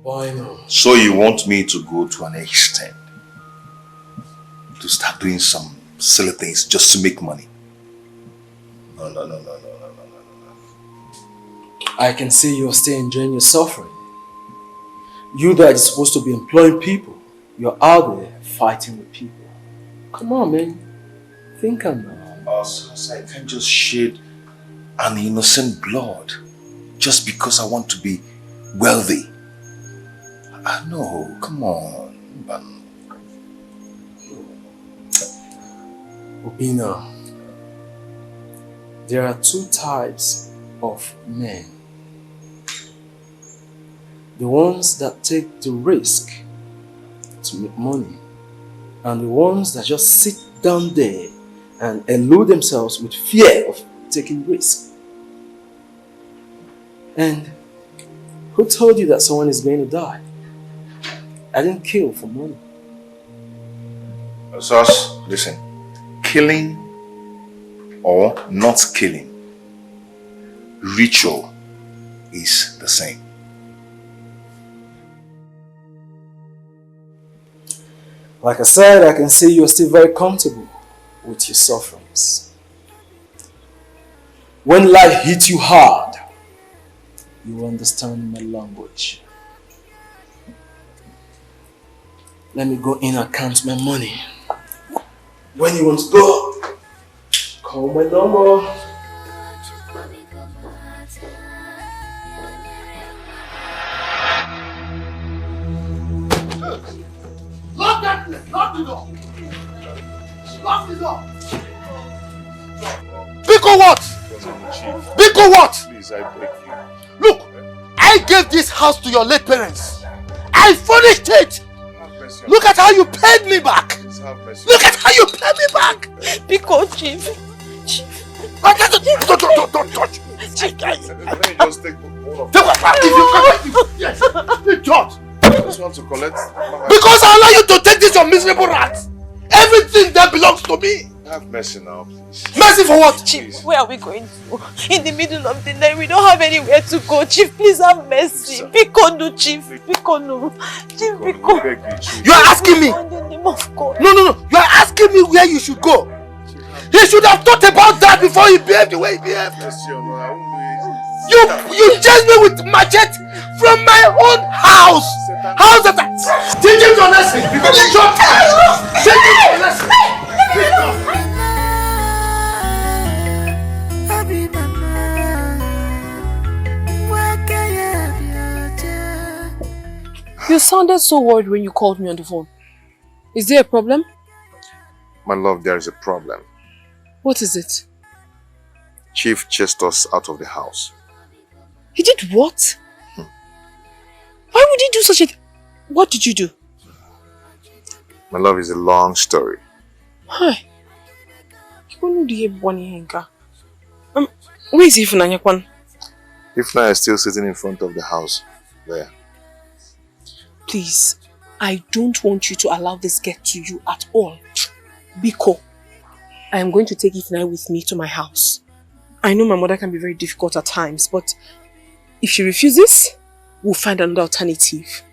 Why not? So you want me to go to an extent to start doing some silly things just to make money? No. I can see you're still enjoying your suffering. You that is supposed to be employing people, you're out there fighting with people. Come on, man. Think on that. Osas, I can't just shed an innocent blood just because I want to be wealthy. No, come on. Obina, there are two types of men. The ones that take the risk to make money, and the ones that just sit down there and elude themselves with fear of taking risk. And who told you that someone is going to die? I didn't kill for money. Osas, listen. Killing or not killing, ritual is the same. Like I said, I can see you're still very comfortable with your sufferings. When life hits you hard, you will understand my language. Let me go in and count my money. When you want to go, call my number. Lock that place! Lock the door! Lock the door! Biko what? Biko what? Please, I beg you. Look, I gave this house to your late parents. I furnished it. Look at how you paid me back. Look at how you paid me back. Biko, Chief. Don't touch. Just take all of Yes, George. I just want to collect. Because I allow you to take this your miserable rat. Everything that belongs to me. Have mercy now, please. Mercy for what? Chief, where are we going to? In the middle of the night, we don't have anywhere to go. Chief, please have mercy. Biko no, Chief. Biko no. Chief, Biko. You are asking me? In the name of God. No. You are asking me where you should go. He should have thought about that before he behaved the way he behaved. You chased me with machete from my own house. How's that? Teach him your lesson. Teach him your lesson. You sounded so worried when you called me on the phone. Is there a problem? My love, there is a problem. What is it? Chief chased us out of the house. He did what? Why would he do such a... What did you do? My love, is a long story. Hi. Where is Ifnanya? Ifna is still sitting in front of the house. There. Please, I don't want you to allow this get to you at all. Biko, I am going to take Ifna with me to my house. I know my mother can be very difficult at times, but if she refuses, we'll find another alternative.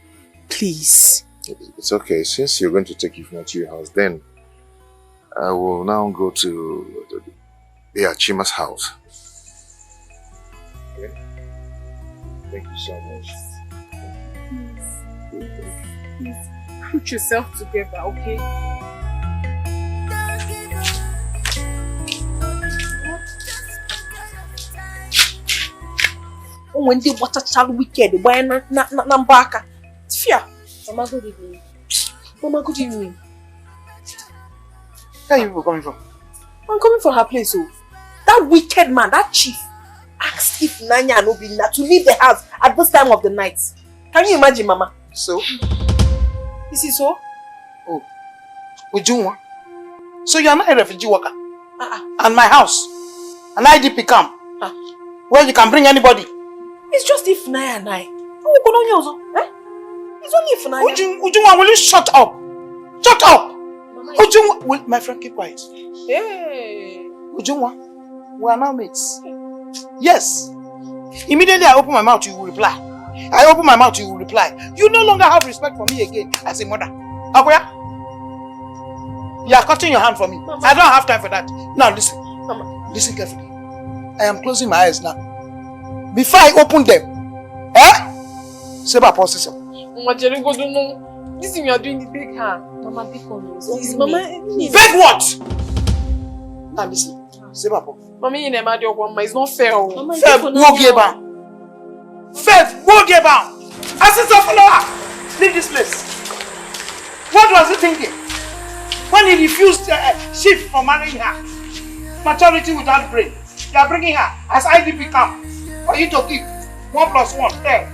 Please. It's okay. Since you're going to take Ifna to your house, then I will now go to the Achima's house. Okay? Thank you so much. Please, put yourself together, okay? When they watch a child wicked, why not Nambaka? Fear. Mama, good evening. Mama, good evening. Where are you people coming from? I'm coming from her place, oh. That wicked man, that chief, asked if Nanya and Obinna to leave the house at this time of the night. Can you imagine, Mama? So? This is so? Oh. Ujunwa? So you are not a refugee worker? And my house? An IDP camp? Where you can bring anybody? It's just if Naya and I. Oh, eh? It's only if Naya. Ujunwa, will you shut up? Shut up! Ujunwa, will my friend keep quiet? Hey. Ujunwa, we are now mates. Yes. Immediately I open my mouth, you will reply. I open my mouth, you will reply. You no longer have respect for me again as a mother. Akoya? You are cutting your hand for me. Mama. I don't have time for that. Now listen. Mama. Listen carefully. I am closing my eyes now. Before I open them, Seba process. Mama, Jerry, go do no. This thing you are doing is big, huh? Mama, big on Please, Mama. Beg what? Now listen. Seba po. Mama, you never do one. It's not fair. Mama, Feb, go give her. Feb, go give her. Assistant follower. Leave this place. What was he thinking? When he refused shift for marrying her. Maturity without brain. You are bringing her as IDP camp for you to keep 1 + 1. There.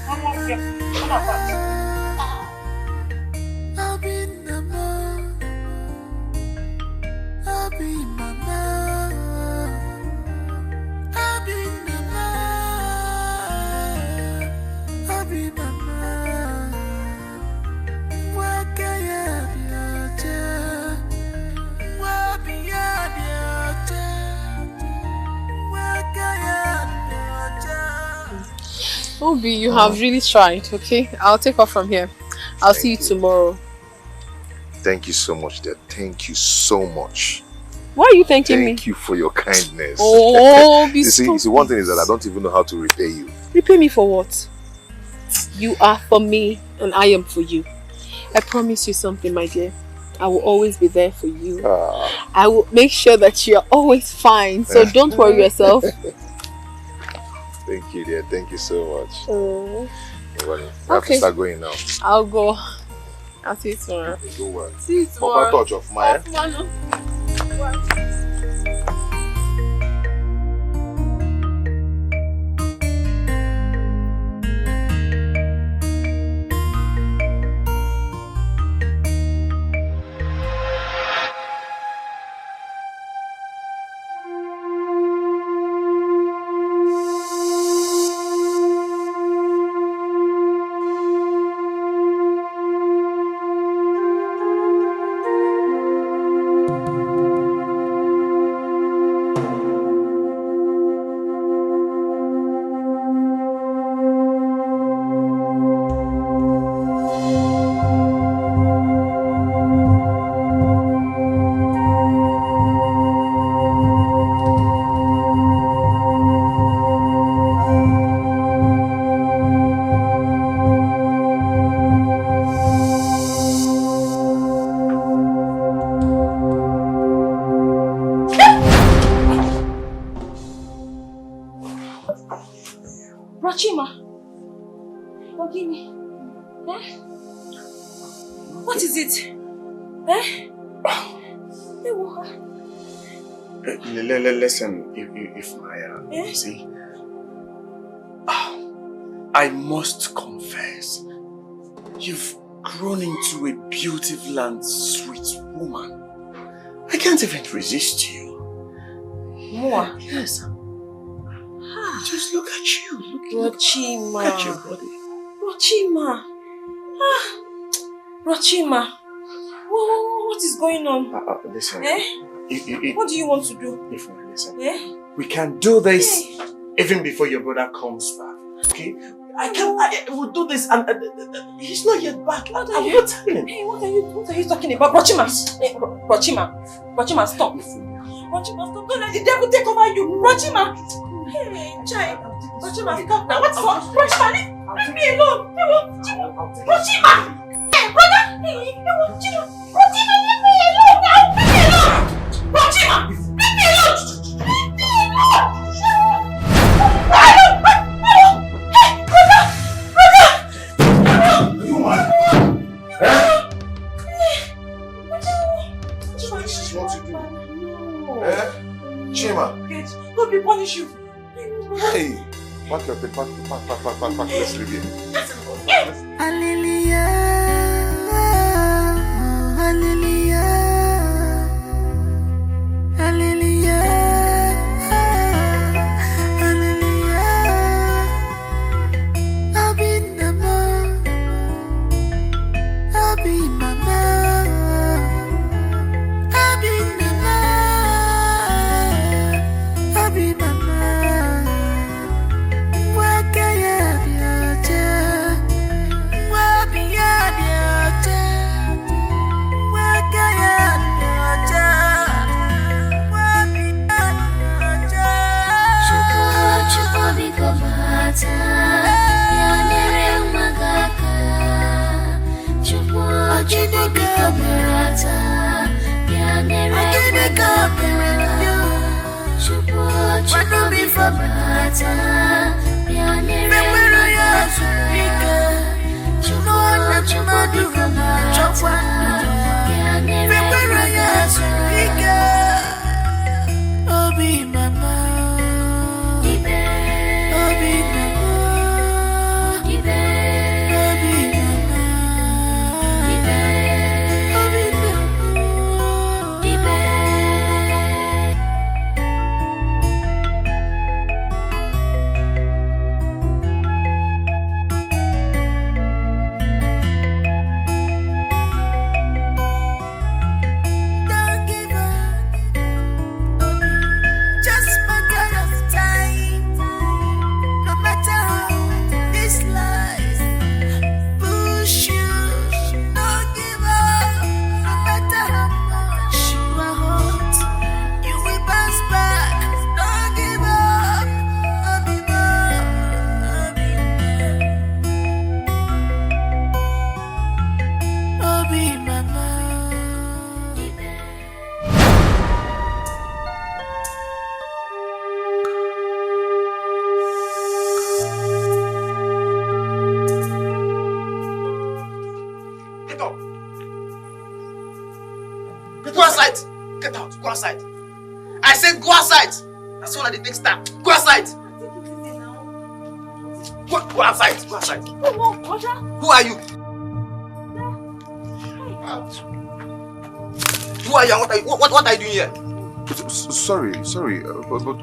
One more here. Come on, fast. I'll be the man. I'll be my man. I'll be the man. I'll be my man. What can you do? What can you do? Obi, you have really tried, okay? I'll take off from here. I'll see you tomorrow. Thank you so much, Dad. Thank you so much. Why are you thanking me? Thank you for your kindness. Oh, be you see, one thing is that I don't even know how to repay you. Repay me for what? You are for me and I am for you. I promise you something, my dear. I will always be there for you. I will make sure that you are always fine. So don't worry yourself. Thank you, dear. Thank you so much. I have Okay. to start going now. I'll go. I'll see you tomorrow. Go well. See you tomorrow. Papa touch of my. What is it? Eh? Listen, if Maya, see, I must confess, you've grown into a beautiful and sweet woman. I can't even resist you. Moa? Yes. Just look at you. Rochima. Look at your body. Rochima. Rochima. What is going on? Listen. What do you want to do? Listen. We can do this even before your brother comes back. Okay? We'll do this and he's not yet back. I'm not telling him. Hey, what are you talking about? Rochima. Hey, Rochima, stop. Rochima, stop. Don't let the devil take over you. Rochima. Hey, child. Rochima, stop now. What's wrong? Rochima, leave me alone. Rochima. Hey, brother. Hey, Rochima, leave me alone now. Leave me alone. Rochima, leave me alone. Leave me alone. Hey, brother. You man. Eh? This is what you do. Eh? Chima. God will punish you. Hey. Pack your pack. Let's leave here. Hallelujah. Hallelujah. Hallelujah. Hallelujah. I'll be the man. I'll be my man. I'll be the man. I'll be my man. What can you do? What can you do? What can you do? What can you do? Chupo biko bata yanere magaka. Chupo biko bata yanere magaka. Chupo biko bata yanere magaka. Chupo biko bata yanere magaka. Obi mama. Go outside. I said go outside. That's one of the things start. Go outside. Go outside. Go outside. Who are you? Who are you and what are you doing here? Sorry.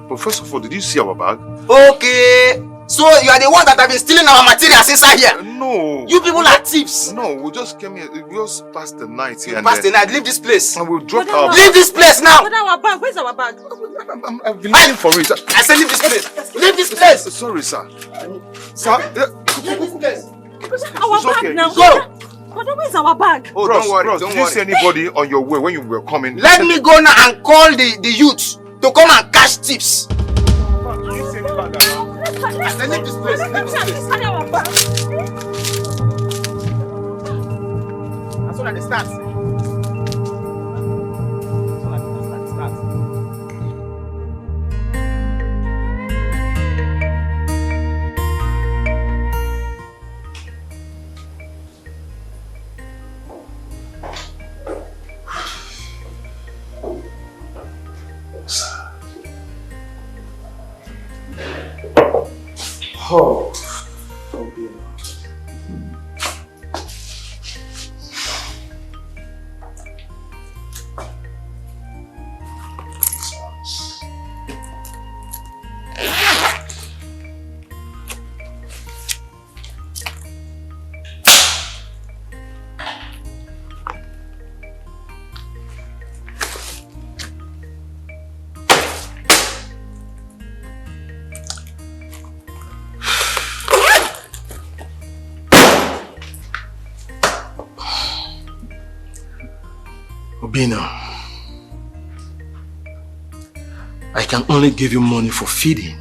But first of all, did you see our bag? Okay. So you are the one that have been stealing our materials inside here? No. You people are thieves. No, we just came here. We just passed the night here. Passed the night. Leave this place. And we'll drop our Leave this place now. But our bag. Where's our bag? I've been looking for it. I said leave this place. Leave this place. Sorry, sir. Sir. Leave this place. Our bag okay. now. Go. But where's our bag? Oh, Bros, don't worry. did you see anybody on your way when you were coming? Let me go now and call the youth to come and catch tips. I said leave this place. Leave this place. That's what I start. Oh, okay. Obina, I can only give you money for feeding.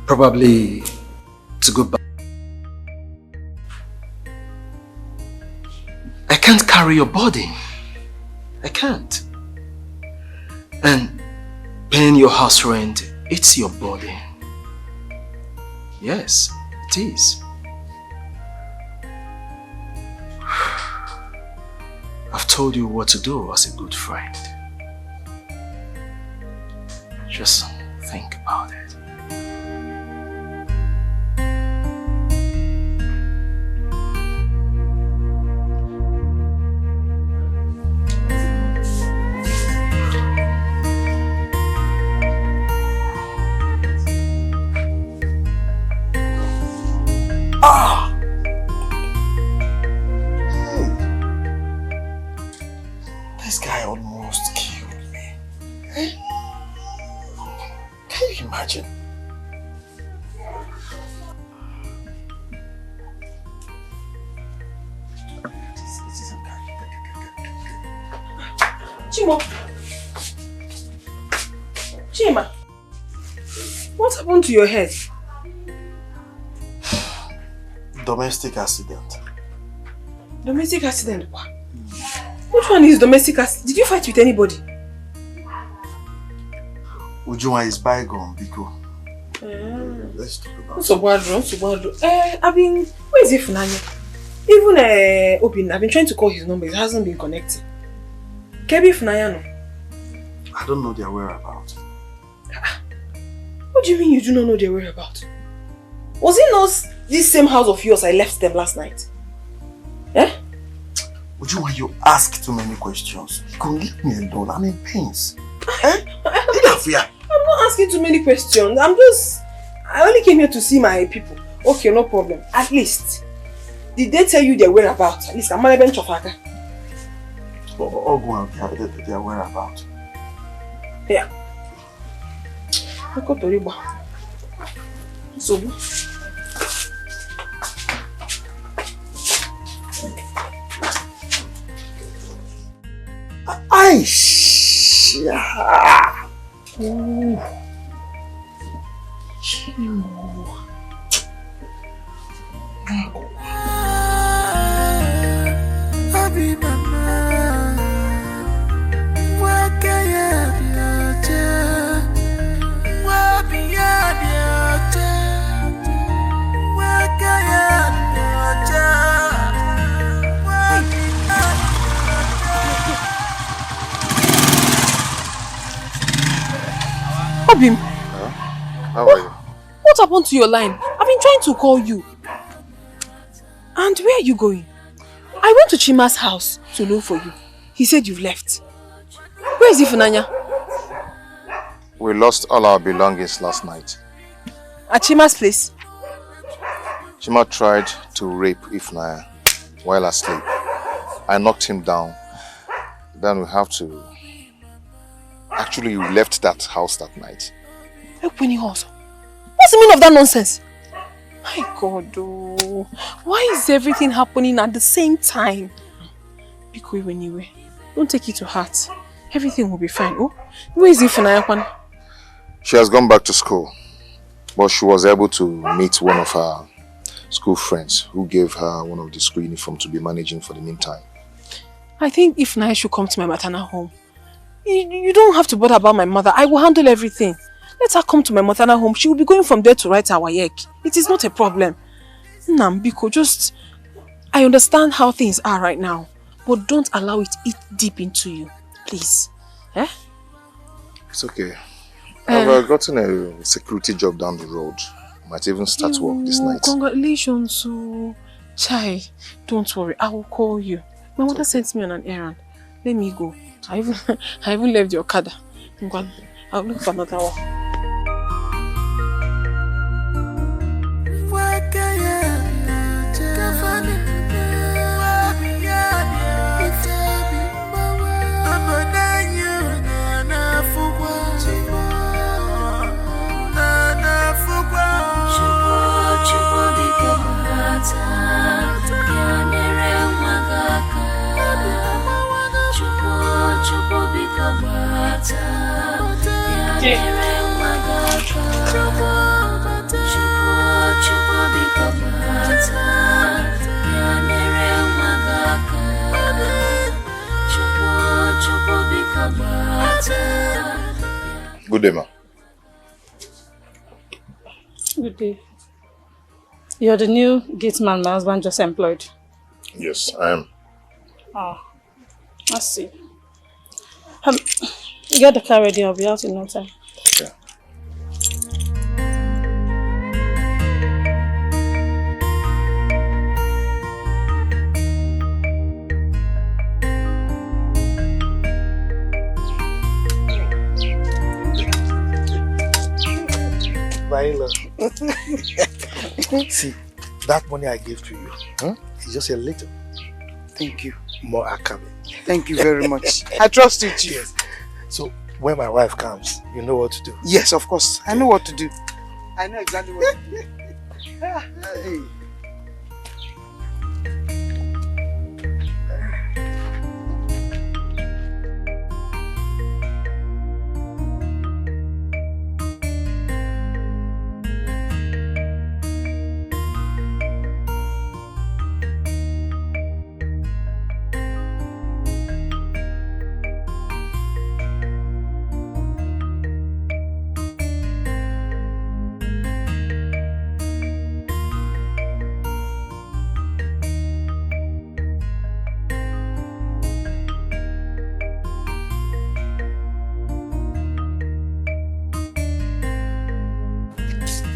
Probably to go back. I can't carry your body. I can't. And paying your house rent, it's your body. Yes, it is. I've told you what to do as a good friend. Just think about it. Ah! This guy almost killed me. Eh? Can you imagine? Chima, what happened to your head? Domestic accident. Domestic accident? What? Which one is domestic accident? Did you fight with anybody? Ujuma is bygone, Biko. Let's talk about it. Where is Ifunanya? Even Obin, I've been trying to call his number, it hasn't been connected. Kebi Ifunanya no? I don't know their whereabouts. What do you mean you do not know their whereabouts? Was it not this same house of yours I left them last night? Eh? Ujuma, you ask too many questions. You can leave me alone. I'm in pains. Eh? I'm not asking too many questions. I only came here to see my people. Okay, no problem. At least, did they tell you their whereabouts? At least, I'm not even Chofaka. Their whereabouts. Yeah. I got to Riba. So, Aish! Ooh. Happy mama, wakaya biaja, wabiya biaja, wakaya biaja, Obim. How are you? What happened to your line? I've been trying to call you. And where are you going? I went to Chima's house to look for you. He said you've left. Where is Ifunanya? We lost all our belongings last night. At Chima's place? Chima tried to rape Ifunanya while asleep. I knocked him down. Then we have to... Actually, we left that house that night. What's the meaning of that nonsense? My God, oh. Why is everything happening at the same time? Biko anyway. Don't take it to heart. Everything will be fine. Oh, where is Ifunanya? She has gone back to school. But she was able to meet one of her school friends who gave her one of the school uniforms to be managing for the meantime. I think Ifunanya should come to my maternal home. You don't have to bother about my mother. I will handle everything. Let her come to my maternal home. She will be going from there to write our yek. It is not a problem. Biko, I understand how things are right now. But don't allow it eat deep into you. Please. Eh? It's okay. I've gotten a security job down the road. Might even start work this night. Congratulations, so Chai. Don't worry, I will call you. My mother sent me on an errand. Let me go. I even left your Okada. I'll look for another one. Good day, ma. Good day. You're the new gate man my husband just employed. Yes, I am. Ah, I see. Get the car ready, I'll be out in no time. Okay. Viola. See, that money I gave to you, is just a little. Thank you. More are coming. Thank you very much. I trust you, Chief. Yes. So, when my wife comes, you know what to do. Yes, of course. I know what to do. I know exactly what to do. Hey.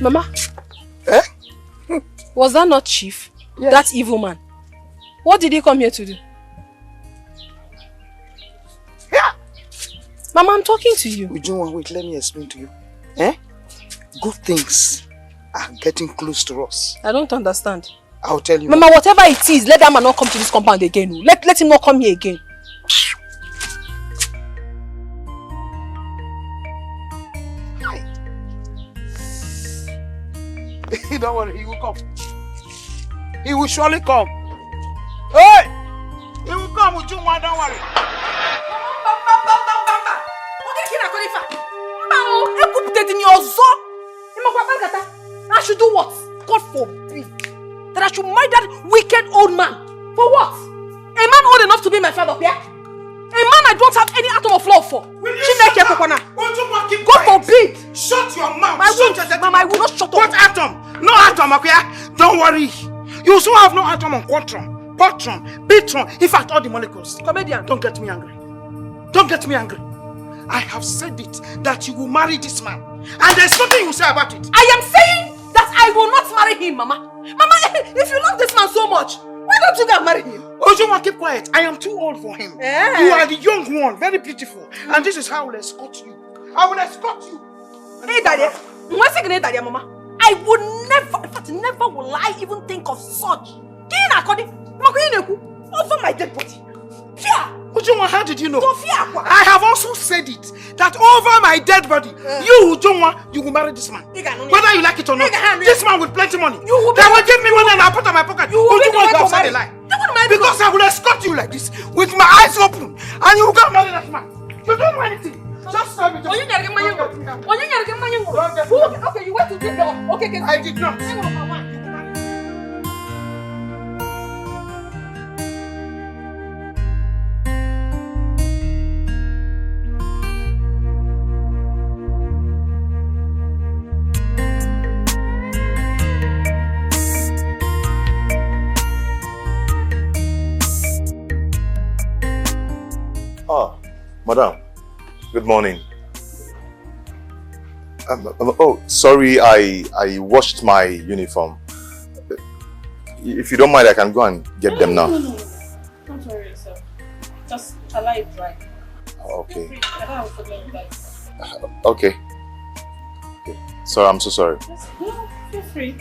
Mama? Was that not Chief? Yes. That evil man? What did he come here to do? Yeah. Mama, I'm talking to you. Ujunwa, wait, let me explain to you. Good things are getting close to us. I don't understand. I'll tell you. Mama, whatever it is, let that man not come to this compound again. Let him not come here again. Don't worry, he will come. He will surely come. Hey! He will come, Ujunwa, don't worry. I should do what? God forbid that I should marry that wicked old man. For what? A man old enough to be my father, yeah? A man I don't have any atom of love for. God forbid. Shut your mouth. Mama, I will not shut up. What atom? No atom, okay? Don't worry. You also have no atom on quantum, potron, bitron. In fact, all the molecules. Comedian. Don't get me angry. Don't get me angry. I have said it that you will marry this man. And there's nothing you say about it. I am saying that I will not marry him, Mama. Mama, if you love this man so much, why don't you go and marry him? Ojuma, keep quiet. I am too old for him. You are the young one, very beautiful. And this is how I will escort you. I will escort you. Hey, Daddy. One second, Daddy, Mama. I would never, in fact, never will I even think of such. Over my dead body. Fear. Ujunwa, how did you know? Don't fear. I have also said it, that over my dead body, you, Ujunwa, you will marry this man. Whether you like it or not, this man with plenty money. They will give me money and I'll put it in my pocket. Ujunwa, you outside the line. Because I will escort you like this, with my eyes open, and you will go marry that man. You don't know anything. Just tell me. Okay, you went to take the okay, I did not. Madam, good morning. Oh, sorry, I washed my uniform. If you don't mind, I can go and get them now. No. Don't worry yourself. Just allow it dry. Okay. I don't have a problem with that. Okay. Sorry, I'm so sorry. No, feel free.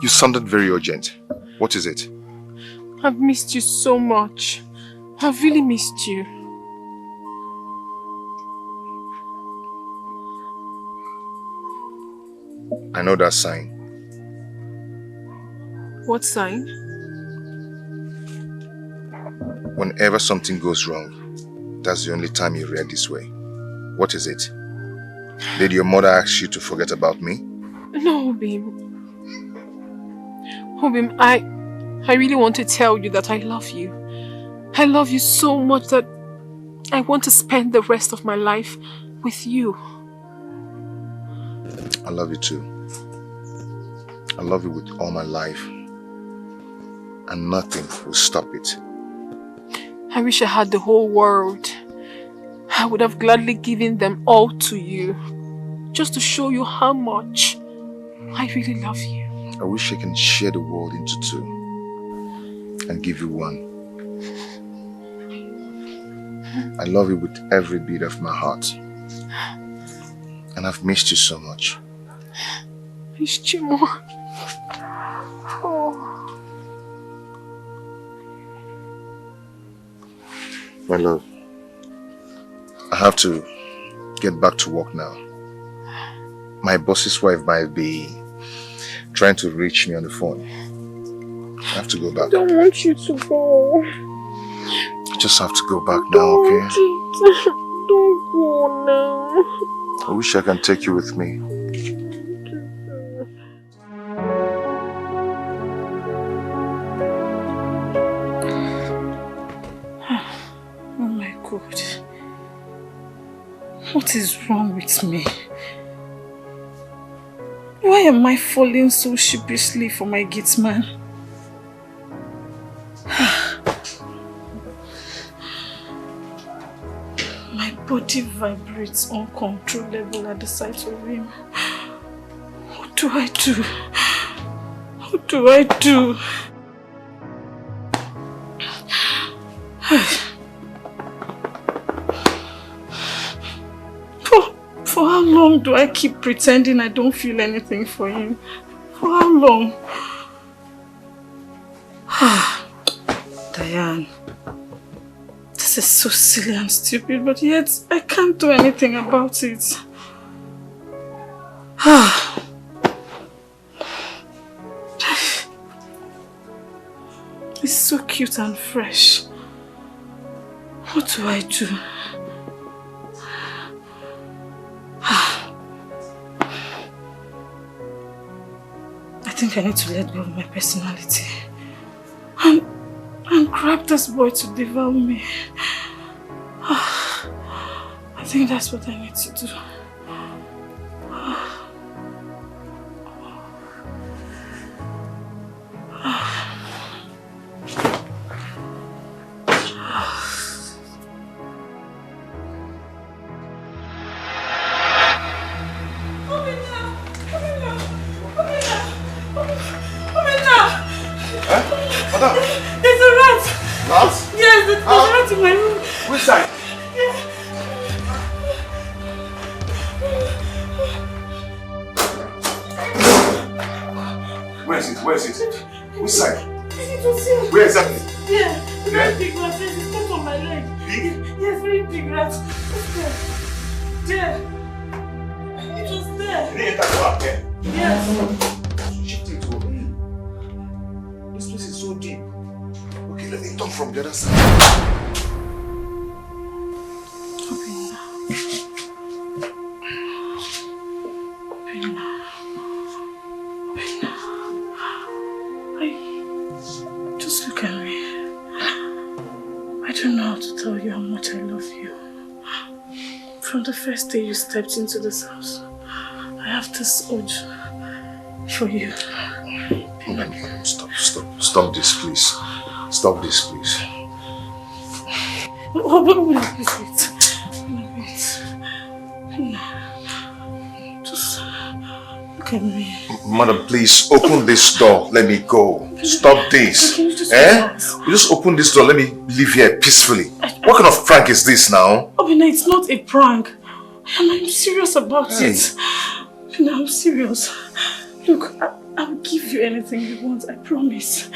You sounded very urgent. What is it? I've missed you so much. I've really missed you. I know that sign. What sign? Whenever something goes wrong, that's the only time you react this way. What is it? Did your mother ask you to forget about me? No, Obim. Obim, I really want to tell you that I love you. I love you so much that I want to spend the rest of my life with you. I love you too. I love you with all my life. And nothing will stop it. I wish I had the whole world. I would have gladly given them all to you. Just to show you how much I really love you. I wish I can share the world into two. And give you one. I love you with every beat of my heart. And I've missed you so much. Missed you more. Oh. My love, I have to get back to work now. My boss's wife might be trying to reach me on the phone. I have to go back. I don't want you to go. I just have to go back now, okay? Don't go now. I wish I can take you with me. Oh my God. What is wrong with me? Why am I falling so sheepishly for my gate man? My body vibrates uncontrollable at the sight of him. What do I do? What do I do? For how long do I keep pretending I don't feel anything for him? For how long? Diane, this is so silly and stupid, but yet I can't do anything about it. It's so cute and fresh. What do I do? I think I need to let go of my personality and grab this boy to devour me. I think that's what I need to do. the other side. Just look at me. I don't know how to tell you how much I love you. From the first day you stepped into this house, I have this urge for you. Stop this, please. Stop this, please. Wait. Just look at me. Madam, please open this door. Let me go. Stop this. Can you just You just open this door. Let me live here peacefully. What kind of prank is this now? Obina, it's not a prank. I'm serious about it. Obina, I'm serious. Look, I'll give you anything you want, I promise.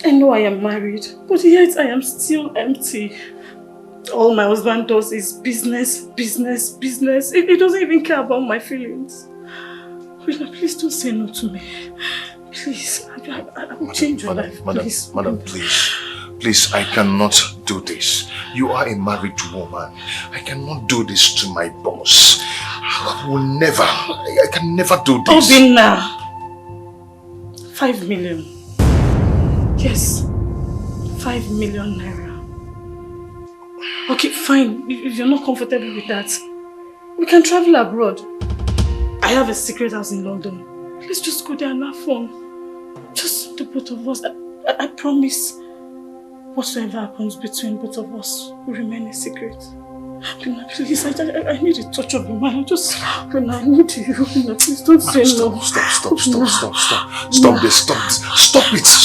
I know I am married, but yet I am still empty. All my husband does is business. He doesn't even care about my feelings. Obina, please don't say no to me. Please, I will change your life, please. Madam, please. Please, I cannot do this. You are a married woman. I cannot do this to my boss. I can never do this. Obina! 5 million. Yes. 5 million naira. Okay, fine. If you're not comfortable with that, we can travel abroad. I have a secret house in London. Let's just go there and have fun. Just the both of us. I promise. Whatsoever happens between both of us will remain a secret. Please, I need a touch of your mind. I need you. Please don't say no. Stop this.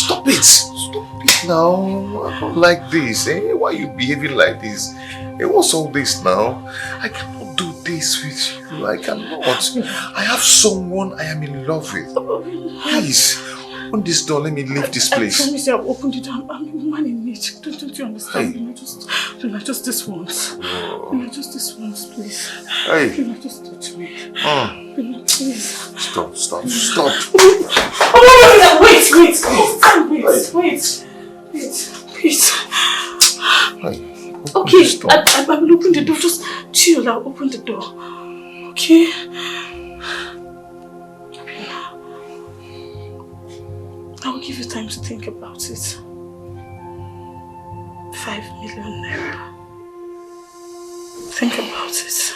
Stop it now. I don't like this. Why are you behaving like this? What's all this now? I cannot do this with you. I cannot. I have someone I am in love with. Please. Open this door, let me leave this place. I promise you I've opened it. I'm a woman in need. Don't you understand? Hey. Just this once. Just this once, please. Hey. Just touch me. Please. Stop. Wait. Okay, I will open the door. Just chill. I'll open the door. Okay? I will give you time to think about it. 5 million naira. Think about it.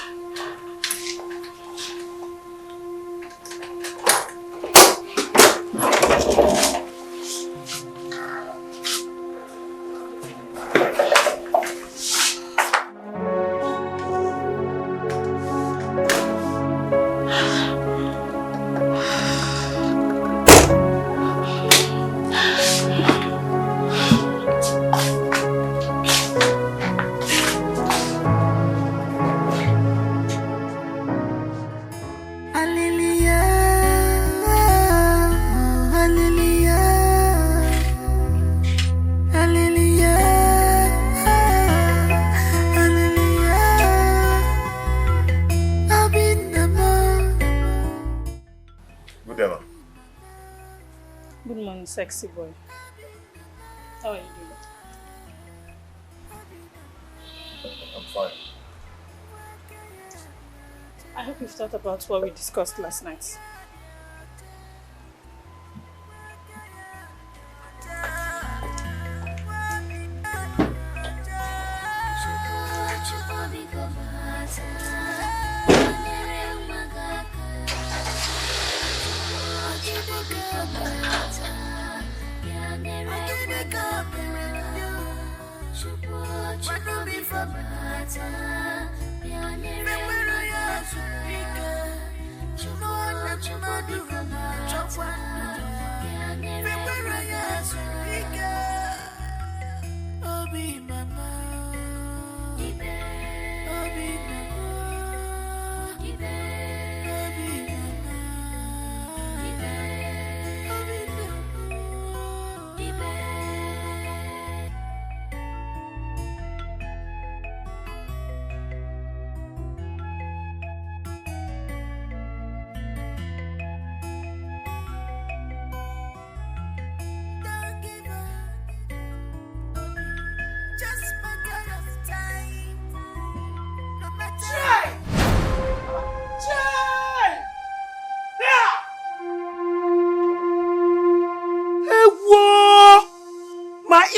Sexy boy. How are you doing? I'm fine. I hope you've thought about what we discussed last night.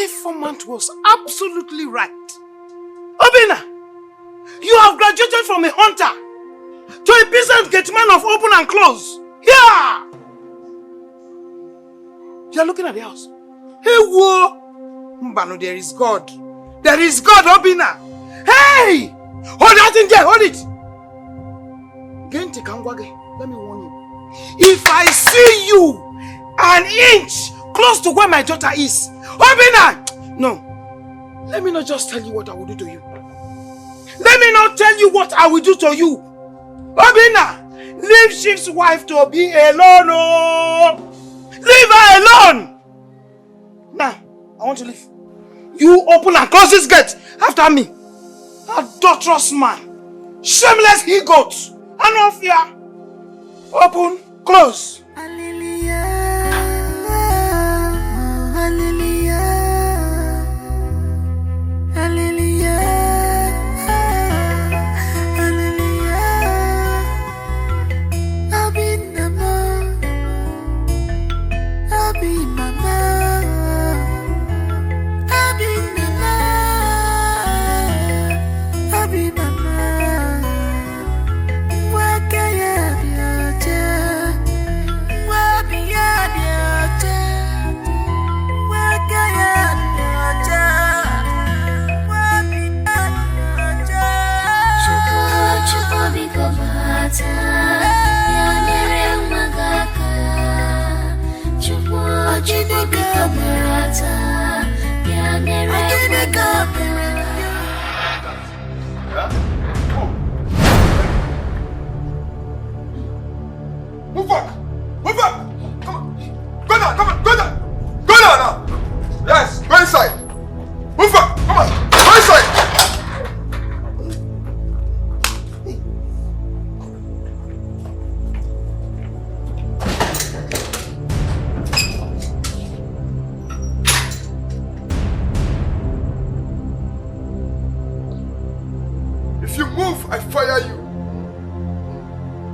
informant was absolutely right. Obina, you have graduated from a hunter to a peasant gateman of open and close. Yeah! You are looking at the house. Hey, whoa! Mbano, there is God. There is God, Obina. Hey! Hold that in there, hold it. Gente Kangwage, let me warn you. If I see you an inch close to where my daughter is, Obina! No. Let me not just tell you what I will do to you. Let me not tell you what I will do to you. Obina! Leave Chief's wife to be alone. Oh. Leave her alone! Now, I want to leave. You open and close this gate after me. Adulterous man. Shameless he-goat. And no fear. Open, close. Hallelujah. Hallelujah. Hallelujah. Hallelujah. I'll be Mama. I'll be Mama. I'll be Mama. I'll be Mama. Wakaya biaja. Wabia biaja. Wakaya biaja. Wabia biaja. Chupo biko bata. Yanyere magaka. Chupo biko bata. Yanyere magaka. Move back! Move back! Come on! Go down! Come on! Go down! Go down now! Yes! Go inside! Move back! Come on! Go inside! If you move, I fire you.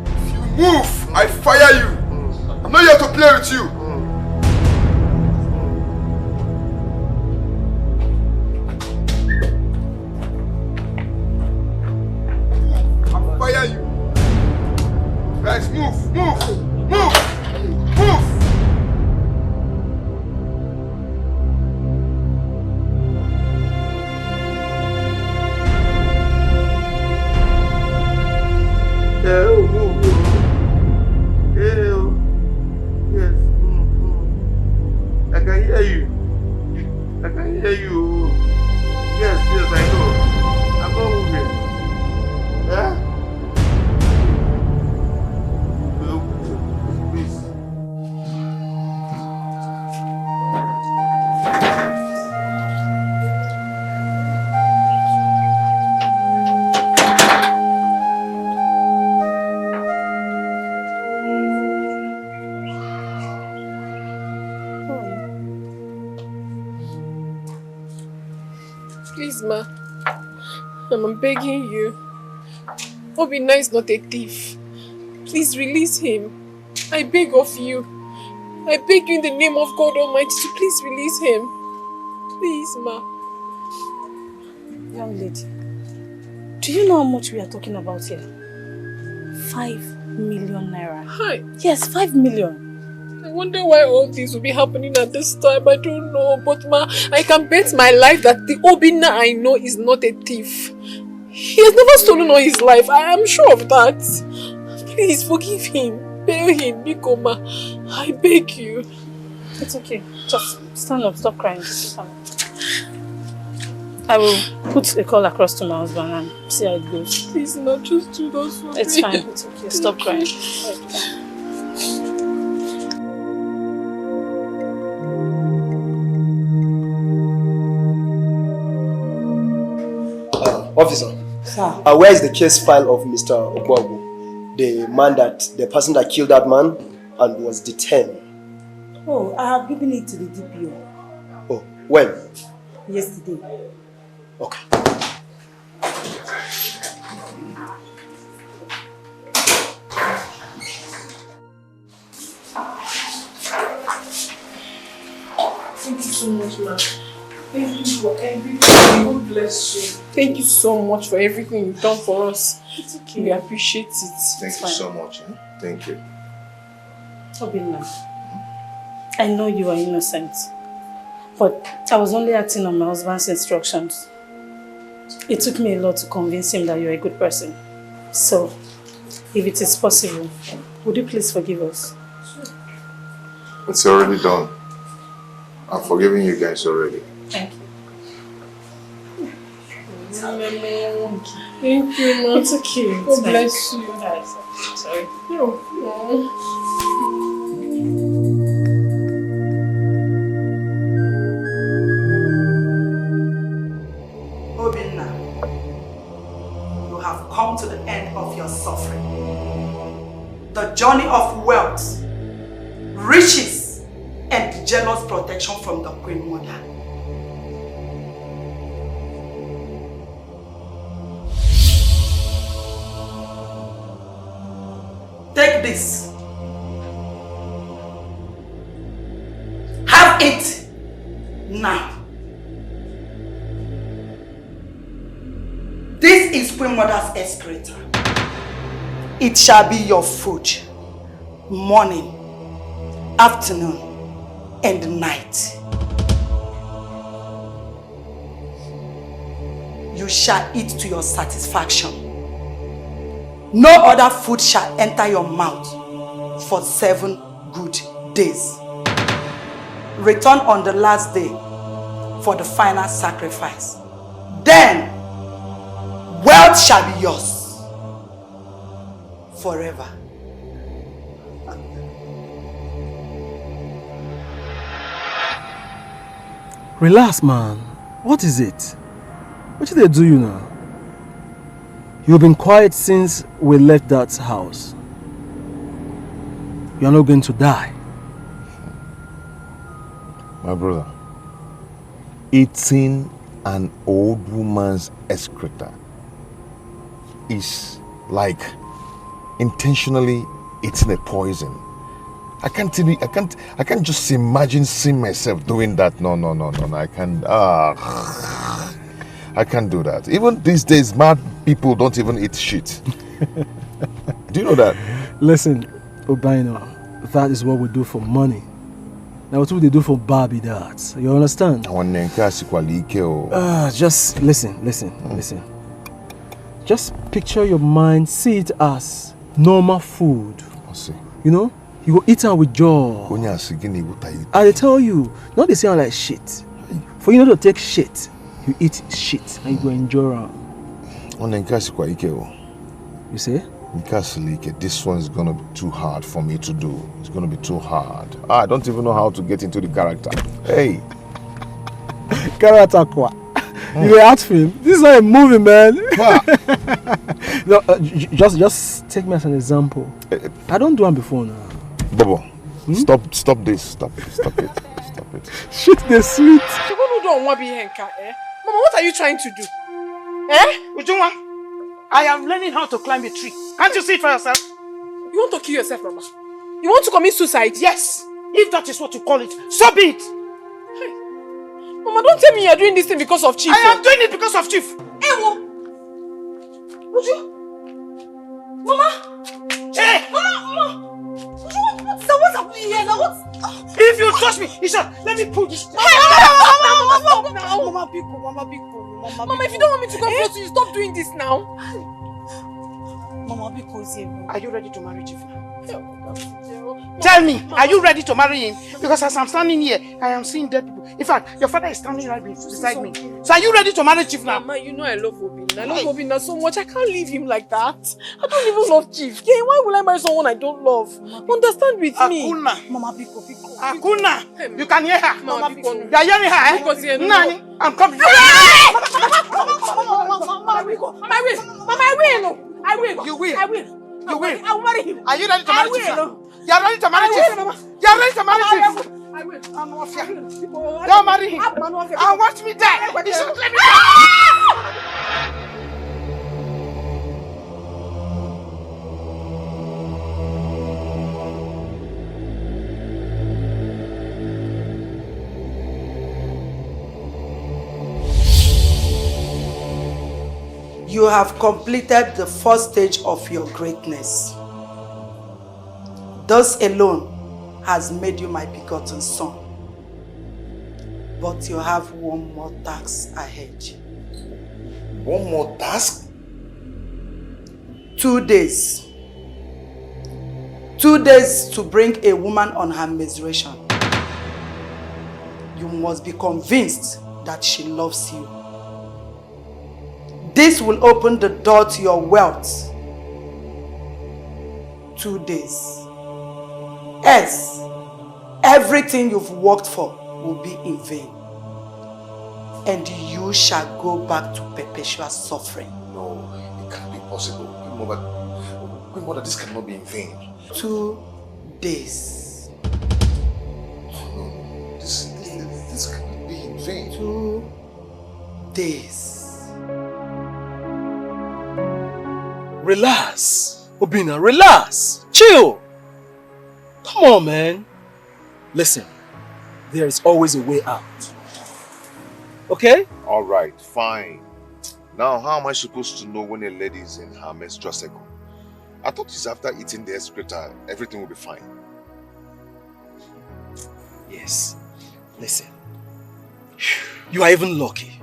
If you move, I fire you. I'm not here to play with you. I'll fire you. Guys, move, move, move, move. Yes. I can hear you. I can hear you. Yes, I know. I'm not moving. Yeah? Please. Please, ma. I'm begging you. Obina is not a thief. Please release him. I beg of you. I beg you in the name of God Almighty to please release him. Please, ma. Young lady, do you know how much we are talking about here? 5 million naira. Hi. Yes, 5 million. I wonder why all this will be happening at this time. I don't know. But ma, I can bet my life that the Obina I know is not a thief. He has never stolen all his life. I am sure of that. Please forgive him. Bail him, Biko ma. I beg you. It's okay. Just stand up. Stop crying. I will put a call across to my husband and see how it goes. Please not just do that for me. It's fine. It's okay. Stop crying. Officer, sir. Where is the case file of Mr. Ogwagu, the person that killed that man and was detained? Oh, I have given it to the DPO. Oh, when? Yesterday. Okay. Thank you so much, ma. Thank you for everything. God bless you. Thank you so much for everything you've done for us. It's okay. We appreciate it. Thank you so much. Thank you. Obinna, I know you are innocent, but I was only acting on my husband's instructions. It took me a lot to convince him that you're a good person. So, if it is possible, would you please forgive us? It's already done. I'm forgiving you guys already. Thank you. Thank you, Mom. It's okay. God bless you. Sorry. No. Obinna, you have come to the end of your suffering. The journey of wealth, riches, and jealous protection from the Queen Mother. Take this. Have it now. This is Queen Mother's excreta. It shall be your food, morning, afternoon, and night. You shall eat to your satisfaction. No other food shall enter your mouth for 7 good days. Return on the last day for the final sacrifice. Then, wealth shall be yours forever. Relax, man. What is it? What did they do you now? You've been quiet since we left that house. You're not going to die. My brother, eating an old woman's excreta is like intentionally eating a poison. I can't just imagine seeing myself doing that. No, I can't. I can't do that. Even these days, mad people don't even eat shit. Do you know that? Listen, Obaino, that is what we do for money. Now, what would they do for Barbie that? You understand? Just listen. Just picture your mind, see it as normal food. You know? You go eat it with joy. I tell you, not the same like shit. For you not to take shit, you eat shit and you go enjoy it. You say? This one is gonna be too hard for me to do. It's gonna be too hard. I don't even know how to get into the character. Hey. Character quoi? You act film. This is not a movie, man. No, just take me as an example. I don't do one before now. Bobo, stop this. Stop it. Shit, they're sweet. Mama, what are you trying to do? Ujunwa, I am learning how to climb a tree. Can't you see it for yourself? You want to kill yourself, Mama? You want to commit suicide? Yes. If that is what you call it, so be it. Hey. Mama, don't tell me you are doing this thing because of Chief. I am doing it because of Chief. Ewo. Uju. Mama. Hey. Mama. What's happening here now? If you touch me, Isha, let me pull this. Mama, if you don't want me to confront you, stop doing this now. Mama, are you ready to marry Chief now? Tell me, are you ready to marry him? Because as I'm standing here, I am seeing dead people. In fact, your father is standing right beside me. So are you ready to marry Chief now? Mama, you know I love Obinna. I love Obinna so much. I can't leave him like that. I don't even love Chief. Why will I marry someone I don't love? Understand with me. Akuna. Mama, Biko. Akuna. You can hear her. Mama, Biko. You are hearing her, eh? Because Nani, I'm coming. Mama, I will. You will. I will. You will. I will marry him. Are you ready to marry Chief now? You are ready to marry Chief? You are ready to marry Chief? I will. Don't marry him. I watch me die. You shouldn't let me die. You have completed the first stage of your greatness. This alone has made you my begotten son. But you have one more task ahead. One more task? 2 days. 2 days to bring a woman on her menstruation. You must be convinced that she loves you. This will open the door to your wealth. 2 days. Else, everything you've worked for will be in vain. And you shall go back to perpetual suffering. No, it can't be possible. Queen Mother, this cannot be in vain. 2 days. No, this cannot be in vain. 2 days. Relax, Obina, relax. Chill. Come on, man. Listen, there is always a way out. Okay? All right, fine. Now, how am I supposed to know when a lady is in her menstrual cycle? I thought it's after eating the excreta, everything will be fine. Yes. Listen. You are even lucky.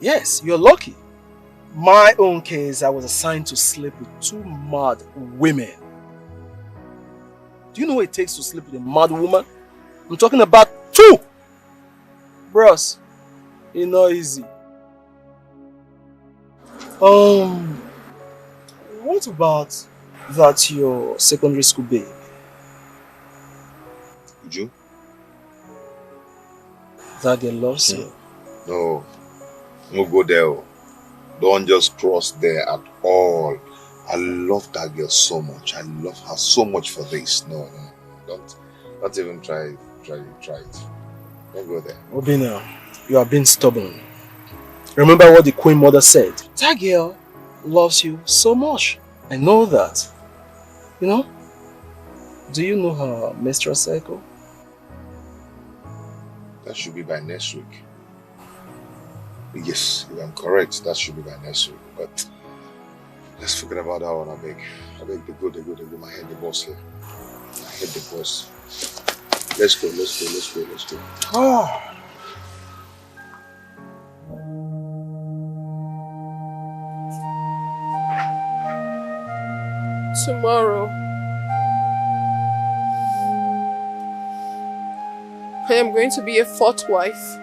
Yes, you're lucky. My own case, I was assigned to sleep with 2 mad women. Do you know what it takes to sleep with a mad woman? I'm talking about 2! Bros, it's not easy. What about that your secondary school babe? Uju? That girl loves you? No, no go there. Don't just cross there at all. I love that girl so much. I love her so much for this. No, don't even try it. Don't go there. Obina, you are being stubborn. Remember what the Queen Mother said. That girl loves you so much. I know that. You know? Do you know her menstrual cycle? That should be by next week. Yes, I'm correct. That should be by next week. But let's forget about that one, I beg. They go. My head, the boss here. I hate the boss. Let's go. Oh. Tomorrow, I am going to be a 4th wife,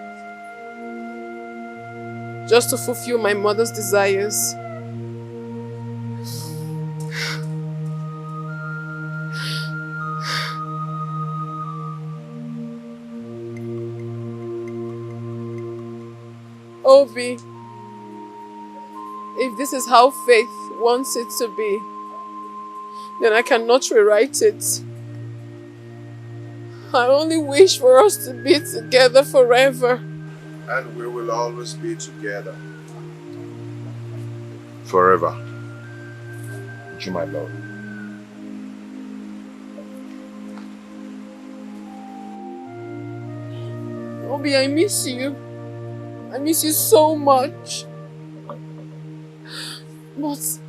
just to fulfill my mother's desires. Obi, if this is how faith wants it to be, then I cannot rewrite it. I only wish for us to be together forever. And we will always be together. Forever. You, my love. Obi, I miss you. I miss you so much. But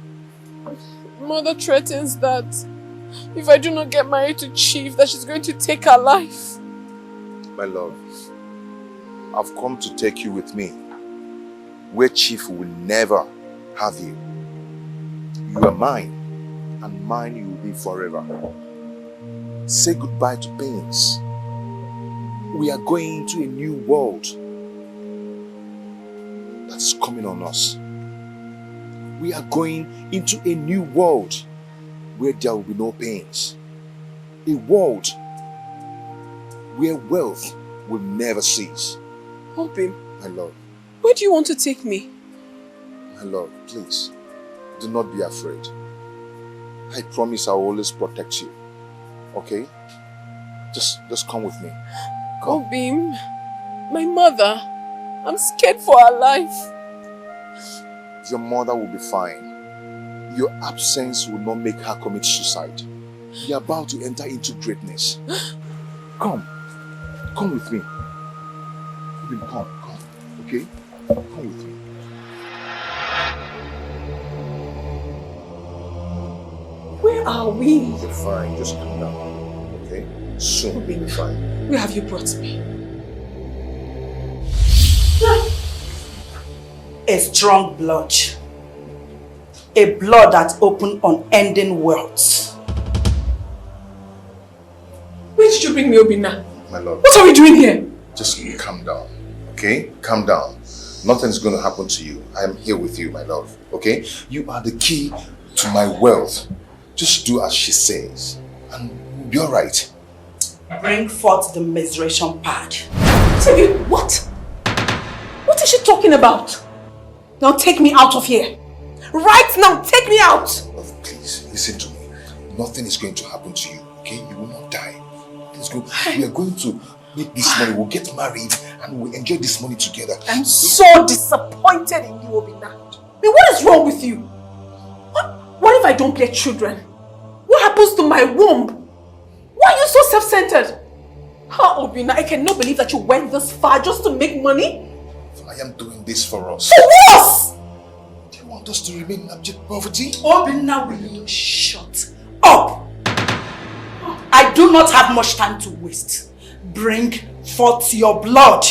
Mother threatens that if I do not get married to Chief, that she's going to take her life. My love, I've come to take you with me, where Chief will never have you. You are mine, and mine you will be forever. Say goodbye to pains. We are going into a new world that is coming on us. We are going into a new world where there will be no pains. A world where wealth will never cease. Obi, My love, where do you want to take me? my love, please, do not be afraid. I promise I will always protect you. Okay? Just come with me. Come. Obi, my mother, I'm scared for her life. Your mother will be fine. Your absence will not make her commit suicide. You're about to enter into greatness. Come with me. Come, okay? Come with me. are we? You're fine, just calm down. Okay? Soon we'll be fine. Where have you brought me? A strong blood. A blood that opened unending wells. Where did you bring me, Obina? My lord. What are we doing here? Just calm down. Okay? Calm down. Nothing's going to happen to you. I am here with you, my love. Okay? You are the key to my wealth. Just do as she says. And you'll be alright. Bring forth the menstruation pad. What? What is she talking about? Now take me out of here. Right now, take me out. Love, please, listen to me. Nothing is going to happen to you, okay? You will not die. Let's go. We are going to make this money. We'll get married and we'll enjoy this money together. I'm so disappointed in you, Obina. I mean, what is wrong with you? What if I don't get children? What happens to my womb? Why are you so self-centered? How, Obina, I cannot believe that you went this far just to make money. I am doing this for us. For what? Do you want us to remain in abject poverty? Obina, will you shut up? I do not have much time to waste. Bring forth your blood.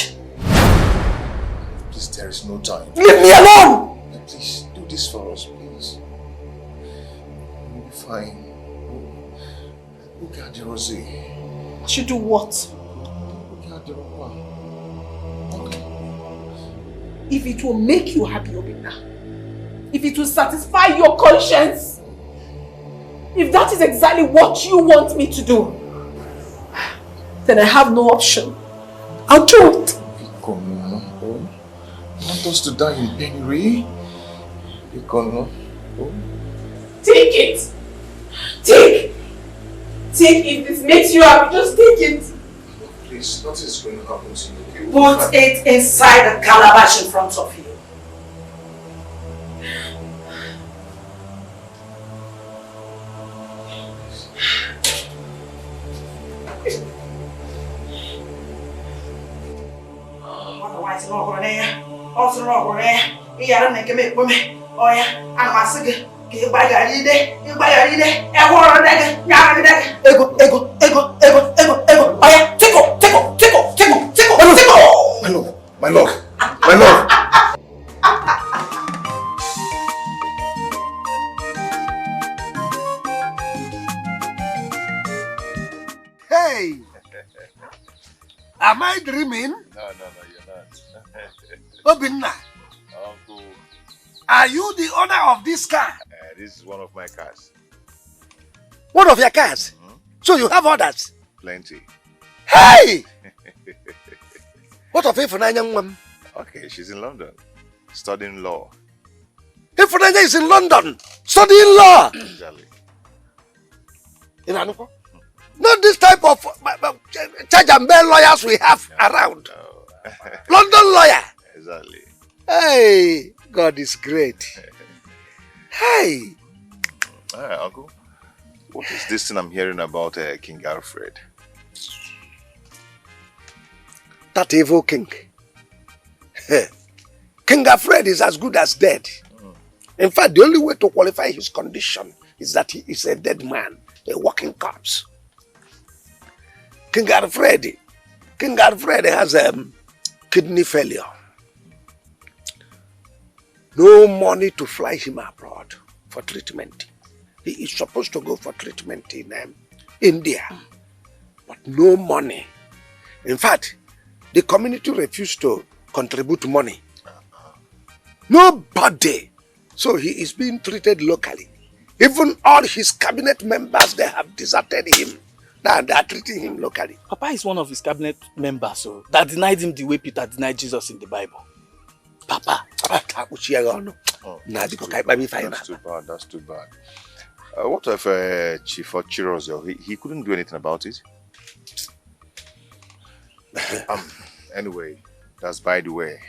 Please, there is no time. Leave me alone! Please, do this for us, please. We'll be fine. Look at the Rosie. I should do what? Look at the Rosie. If it will make you happy, Obina, if it will satisfy your conscience, if that is exactly what you want me to do, then I have no option. I'll do it. Want us to die in penury? Take it. Take if this makes you happy, just take it. Please, nothing's going to happen to you. Okay? Put it inside the calabash in front of you. Otherwise, no one there. Also, no one there. You are not making me. Oh, yeah, I'm a sick. You buy a leader. You buy a leader. Ego. Oh, yeah, tickle. My love. Hey! Am I dreaming? No, you're not. Obinna, Uncle. are you the owner of this car? This is one of my cars. One of your cars? So you have others? Plenty. Hey! What of Ifunanya? Okay, she's in London, studying law. Ifunanya is in London, studying law. Exactly. In Anuko? Not this type of charge and bail lawyers we have around. No. London lawyer. Exactly. Hey, God is great. Hey. Hi, Uncle. What is this thing I'm hearing about King Alfred? That evil king. King Alfred is as good as dead. In fact, the only way to qualify his condition is that he is a dead man, a walking corpse. King Alfred has kidney failure. No money to fly him abroad for treatment. He is supposed to go for treatment in India, but no money. In fact, the community refused to contribute money. Nobody. So he is being treated locally. Even all his cabinet members, they have deserted him. Now they are treating him locally. Papa is one of his cabinet members, so that denied him the way Peter denied Jesus in the Bible. Papa. Oh, that's too bad. What if Chief Ochirozo, he couldn't do anything about it? Anyway, that's by the way.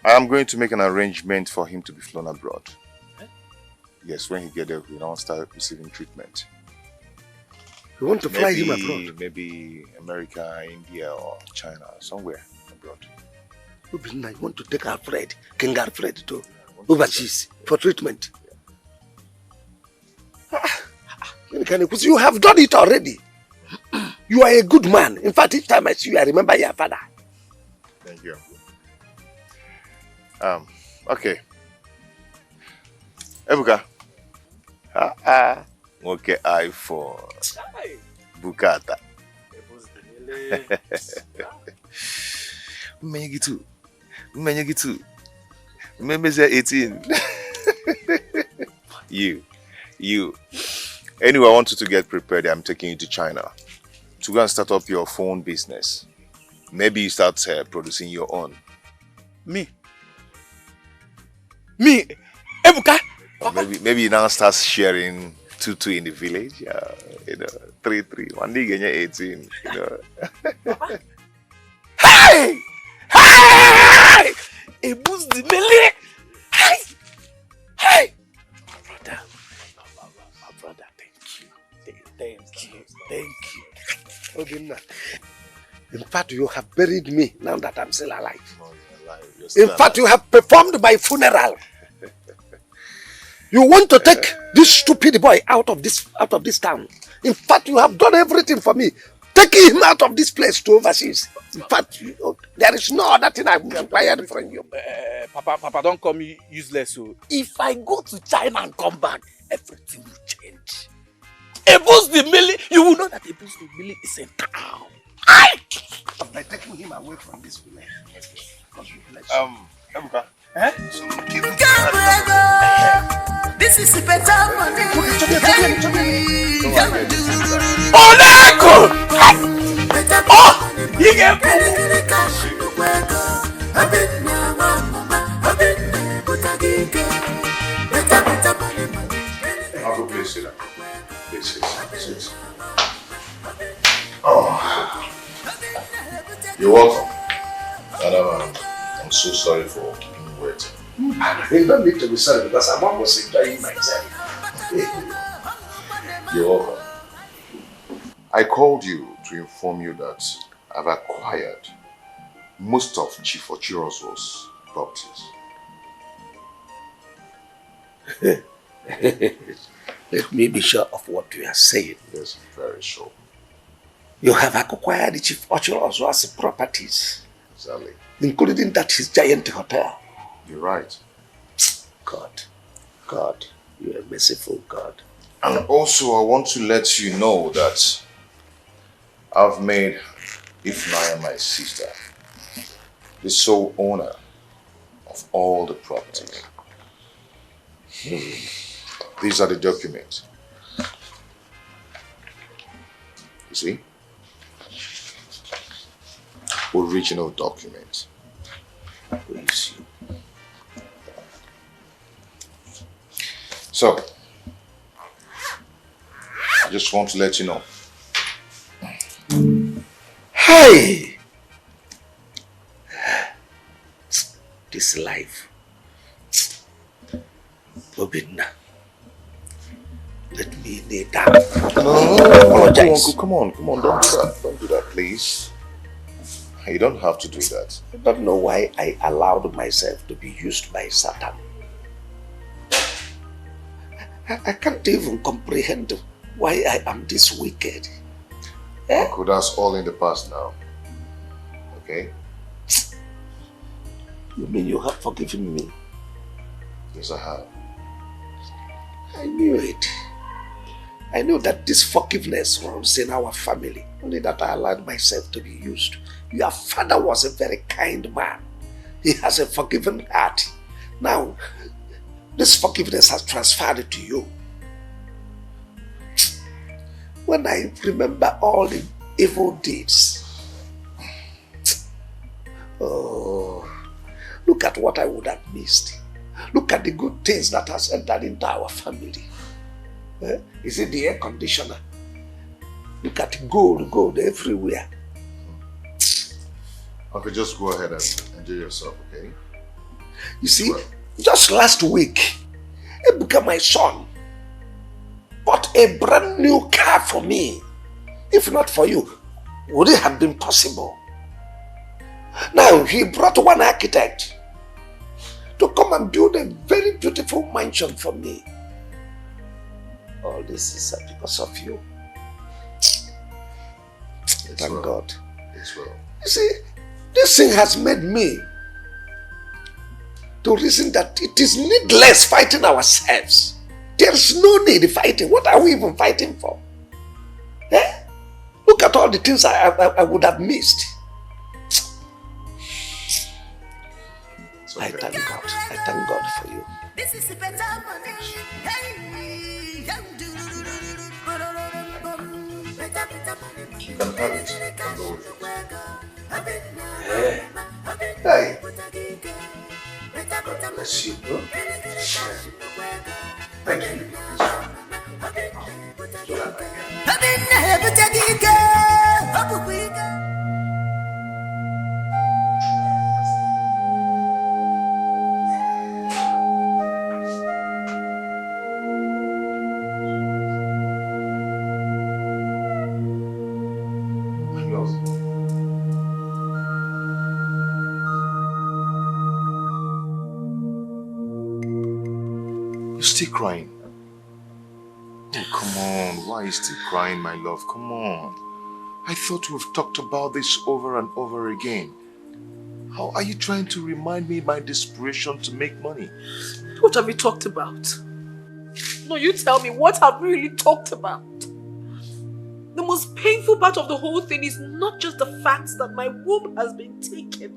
I am going to make an arrangement for him to be flown abroad. Yes, when he gets there, he will start receiving treatment. You want to fly him abroad? Maybe America, India, or China, somewhere abroad. I want to take Alfred, King Alfred, to overseas for treatment. You have done it already. You are a good man. In fact, each time I see you, I remember your father. Thank you. Okay. Ebuka. Okay, I for Bukata. Menyigitu. Memeze 18. You. Anyway, I want you to get prepared. I'm taking you to China to go and start up your phone business. Maybe you start producing your own. Me, Ebuka. Maybe you now start sharing 2 in the village. 3. One day you get 18. Hey! A boost the melee. Hey! My brother, thank you. Obinna. In fact, you have buried me now that I'm still alive. In fact, you have performed my funeral. You want to take this stupid boy out of this town. In fact, you have done everything for me. Taking him out of this place to overseas. In fact, there is no other thing I'm required from you. Papa, don't call me useless. So if I go to China and come back, everything will change. A boost the milli, you will know that a boost the milli is in town. By taking him away from this village. Ebuka. This is the better money. You get I'll go please sit down. Please sit. Oh. You're welcome. Madam, I'm so sorry for keeping you waiting. You don't need to be sorry because I'm almost enjoying myself. You're welcome. I called you to inform you that I've acquired most of Chief Ochirozo's properties. Let me be sure of what you are saying. Yes, very sure. You have acquired the Chief Ochirozo's properties. Exactly. Including that his giant hotel. You're right. God, you are a merciful God. And also, I want to let you know that I've made Ifnaya, my sister, the sole owner of all the properties. These are the documents. You see? Original documents. Please. So, I just want to let you know. Hey! This life. Obinna. Let me lay down. No, apologize. Come on, don't do that. Don't do that, please. You don't have to do that. I don't know why I allowed myself to be used by Satan. I can't even comprehend why I am this wicked. Uncle, that's all in the past now. Okay? You mean you have forgiven me? Yes, I have. I knew it. I knew that this forgiveness runs in our family. Only that I allowed myself to be used. Your father was a very kind man. He has a forgiving heart. Now, this forgiveness has transferred to you. When I remember all the evil deeds, oh, look at what I would have missed. Look at the good things that has entered into our family. Is it the air conditioner? Look at gold everywhere. Okay, just go ahead and enjoy yourself, okay? You see, just last week, Ebuka, my son, bought a brand new car for me. If not for you, would it have been possible? Now, he brought one architect to come and build a very beautiful mansion for me. All this is because of you. Thank God. It's well. You see, this thing has made me to reason that it is needless fighting ourselves. There is no need fighting. What are we even fighting for? Eh? Look at all the things I would have missed. I thank God. I thank God for you. This is better money. You can have it. Hey. God bless you, bro. Thank you. You're still crying. Oh, come on. Why are you still crying, my love? Come on. I thought we've talked about this over and over again. How are you trying to remind me my desperation to make money? What have we talked about? No, you tell me, what have we really talked about? The most painful part of the whole thing is not just the fact that my womb has been taken,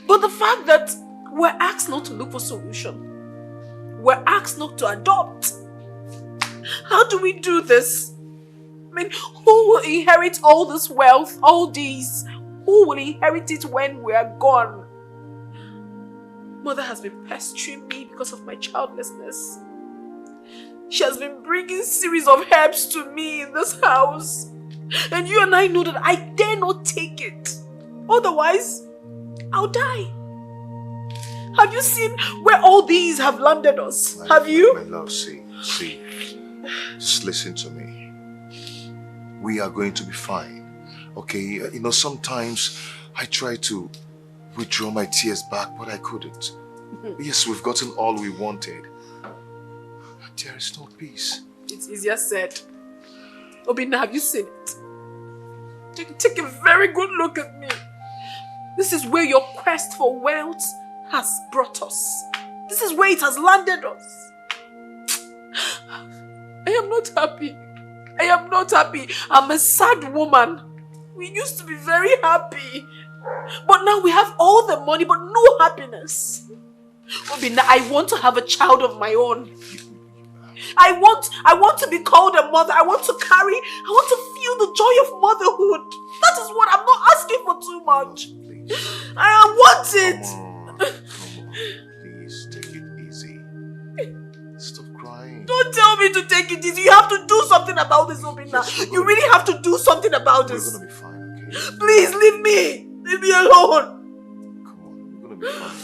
but the fact that we're asked not to look for solution. We're asked not to adopt. How do we do this? I mean, who will inherit all this wealth, all these? Who will inherit it when we are gone? Mother has been pestering me because of my childlessness. She has been bringing series of herbs to me in this house. And you and I know that I dare not take it. Otherwise, I'll die. Have you seen where all these have landed us? Have you? My love, see. Just listen to me. We are going to be fine. Okay? You know, sometimes I try to withdraw my tears back, but I couldn't. Yes, we've gotten all we wanted. There is no peace. It's easier said. Obina, have you seen it? Take a very good look at me. This is where your quest for wealth has brought us. This is where it has landed us. I am not happy. I am not happy. I'm a sad woman. We used to be very happy. But now we have all the money but no happiness. Obina, I want to have a child of my own. I want to be called a mother. I want to feel the joy of motherhood. That is what I'm not asking for too much. I want it. Please take it easy. Stop crying. Don't tell me to take it easy. You have to do something about this, Obina. Yes, you really have to do something about this. We're gonna be fine, okay? Please leave me. Leave me alone. Come on, we're gonna be fine.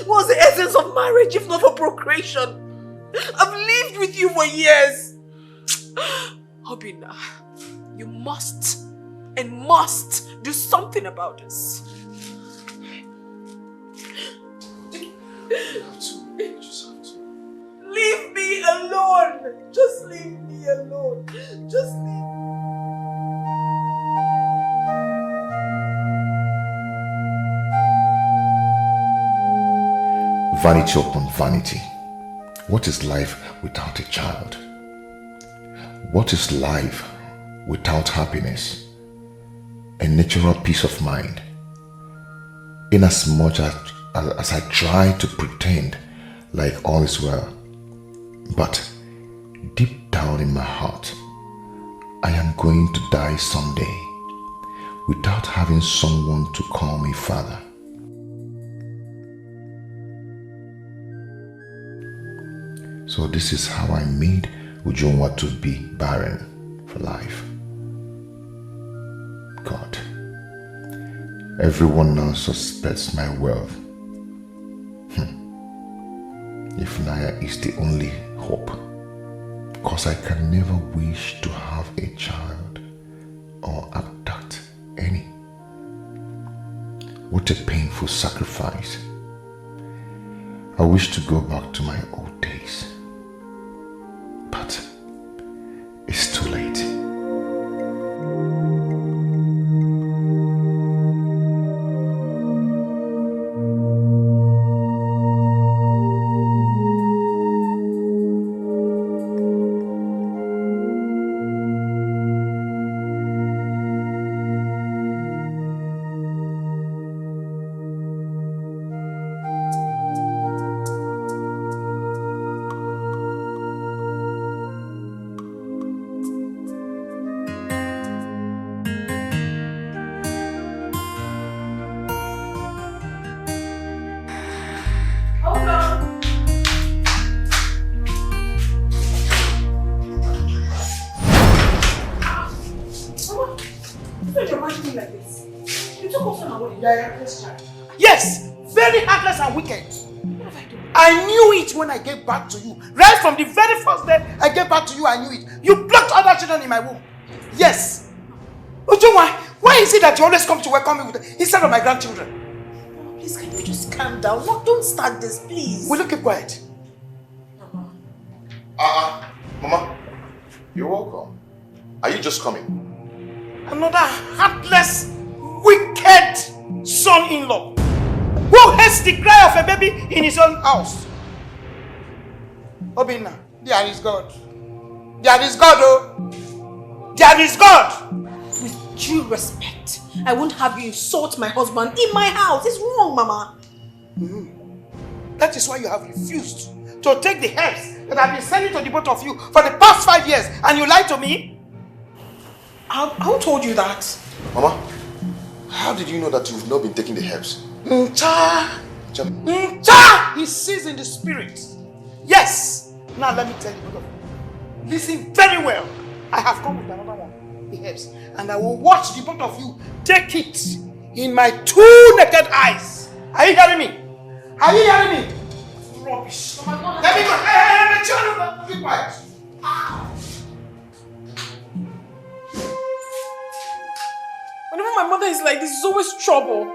What's the essence of marriage if not for procreation? I've lived with you for years. Obina, you must do something about this. You just have to. Leave me alone. Just leave me alone. Just leave. Vanity upon vanity. What is life without a child? What is life without happiness? A natural peace of mind. Inasmuch as I try to pretend like all is well, but deep down in my heart, I am going to die someday without having someone to call me father. So this is how I made Ujunwa to be barren for life. God, everyone now suspects my wealth. If Naya is the only hope, because I can never wish to have a child or abduct any. What a painful sacrifice. I wish to go back to my old days. But it's too late. Yes, very heartless and wicked. I knew it when I gave back to you. Right from the very first day I gave back to you, I knew it. You blocked other children in my womb. Yes. Ujunwa, why is it that you always come to welcome me with instead of my grandchildren? Please, can you just calm down? No, don't start this, please. Will you keep quiet? Mama, you're welcome. Are you just coming? Another heartless, wicked son-in-law who hates the cry of a baby in his own house. Obinna, there is God. There is God, oh. There is God. With due respect, I won't have you insult my husband in my house. It's wrong, Mama. That is why you have refused to take the herbs that I've been sending to the both of you for the past 5 years, and you lied to me? Who told you that? Mama, how did you know that you've not been taking the herbs? Ncha! He sees in the spirit. Yes! Now let me tell you, listen very well. I have come with another one, the herbs, and I will watch the both of you take it in my 2 naked eyes. Are you hearing me? Are you hearing me? Rubbish. Let me go. Hey, children, be quiet. Whenever my mother is like this, it's always trouble.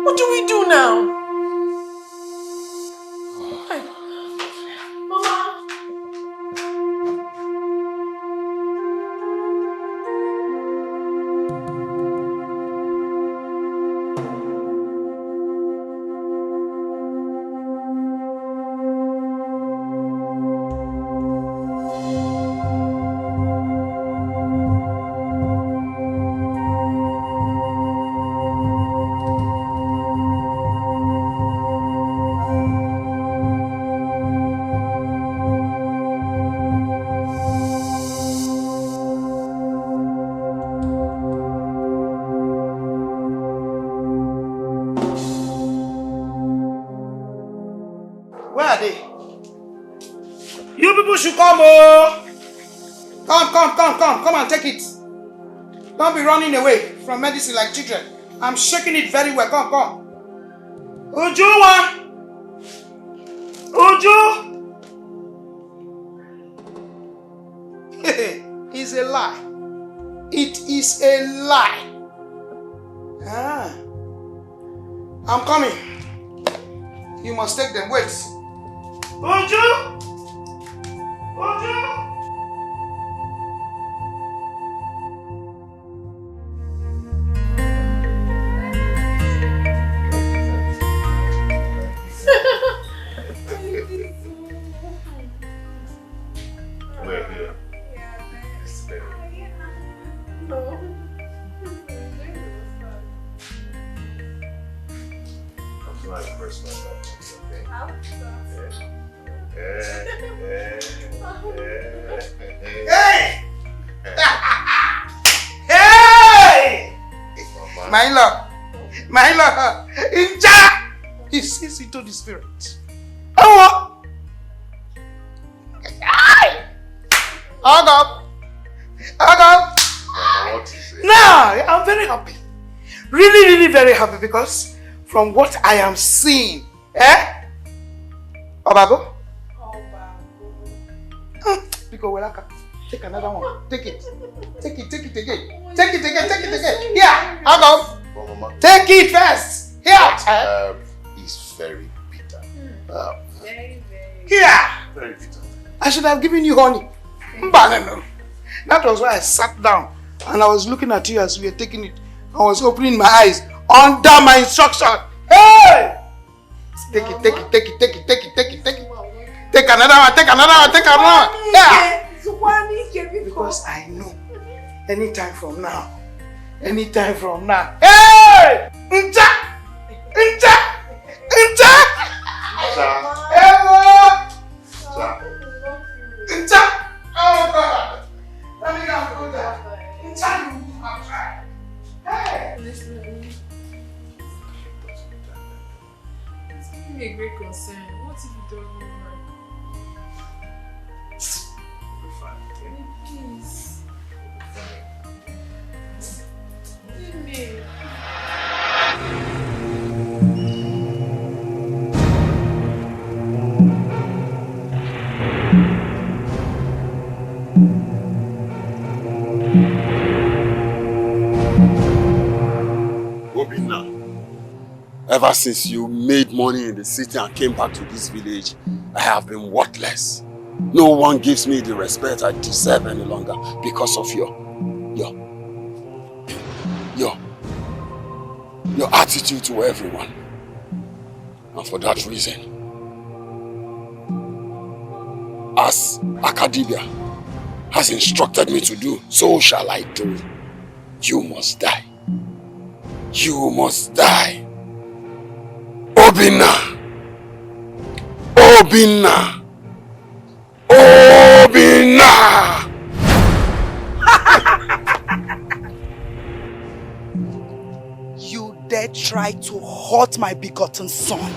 What do we do now? Should come, oh! Come and take it. Don't be running away from medicine like children. I'm shaking it very well. Come. Uju! It's a lie. It is a lie. I'm coming. You must take them. Wait. Uju! We're here. It's better. I'm like personal doctors, okay? Hey! My love, Inja! He sees into the spirit. Oh! Hug up! Now, I'm very happy. Really very happy because from what I am seeing, Obago? Take another one. Take it again. Take it again. Here, hug up. Take it first. Here. That herb is very bitter. Here! Very bitter. I should have given you honey. That was why I sat down and I was looking at you as we were taking it. I was opening my eyes under my instruction. Hey! Take it. Take another one. Yeah! Because I know anytime from now. Hey! Ncha! Oh God! Let me go through that. Hey! It's giving me a great concern. What if it doesn't work? Please. Leave me. Ever since you made money in the city and came back to this village, I have been worthless. No one gives me the respect I deserve any longer because of your attitude to everyone. And for that reason, as Academia has instructed me to do, so shall I do. You must die. You must die. Obinna! You dare try to hurt my begotten son.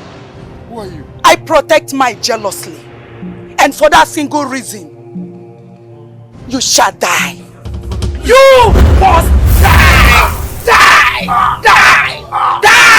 Who are you? I protect my jealously. And for that single reason, you shall die. You must die! Die! Die! Die!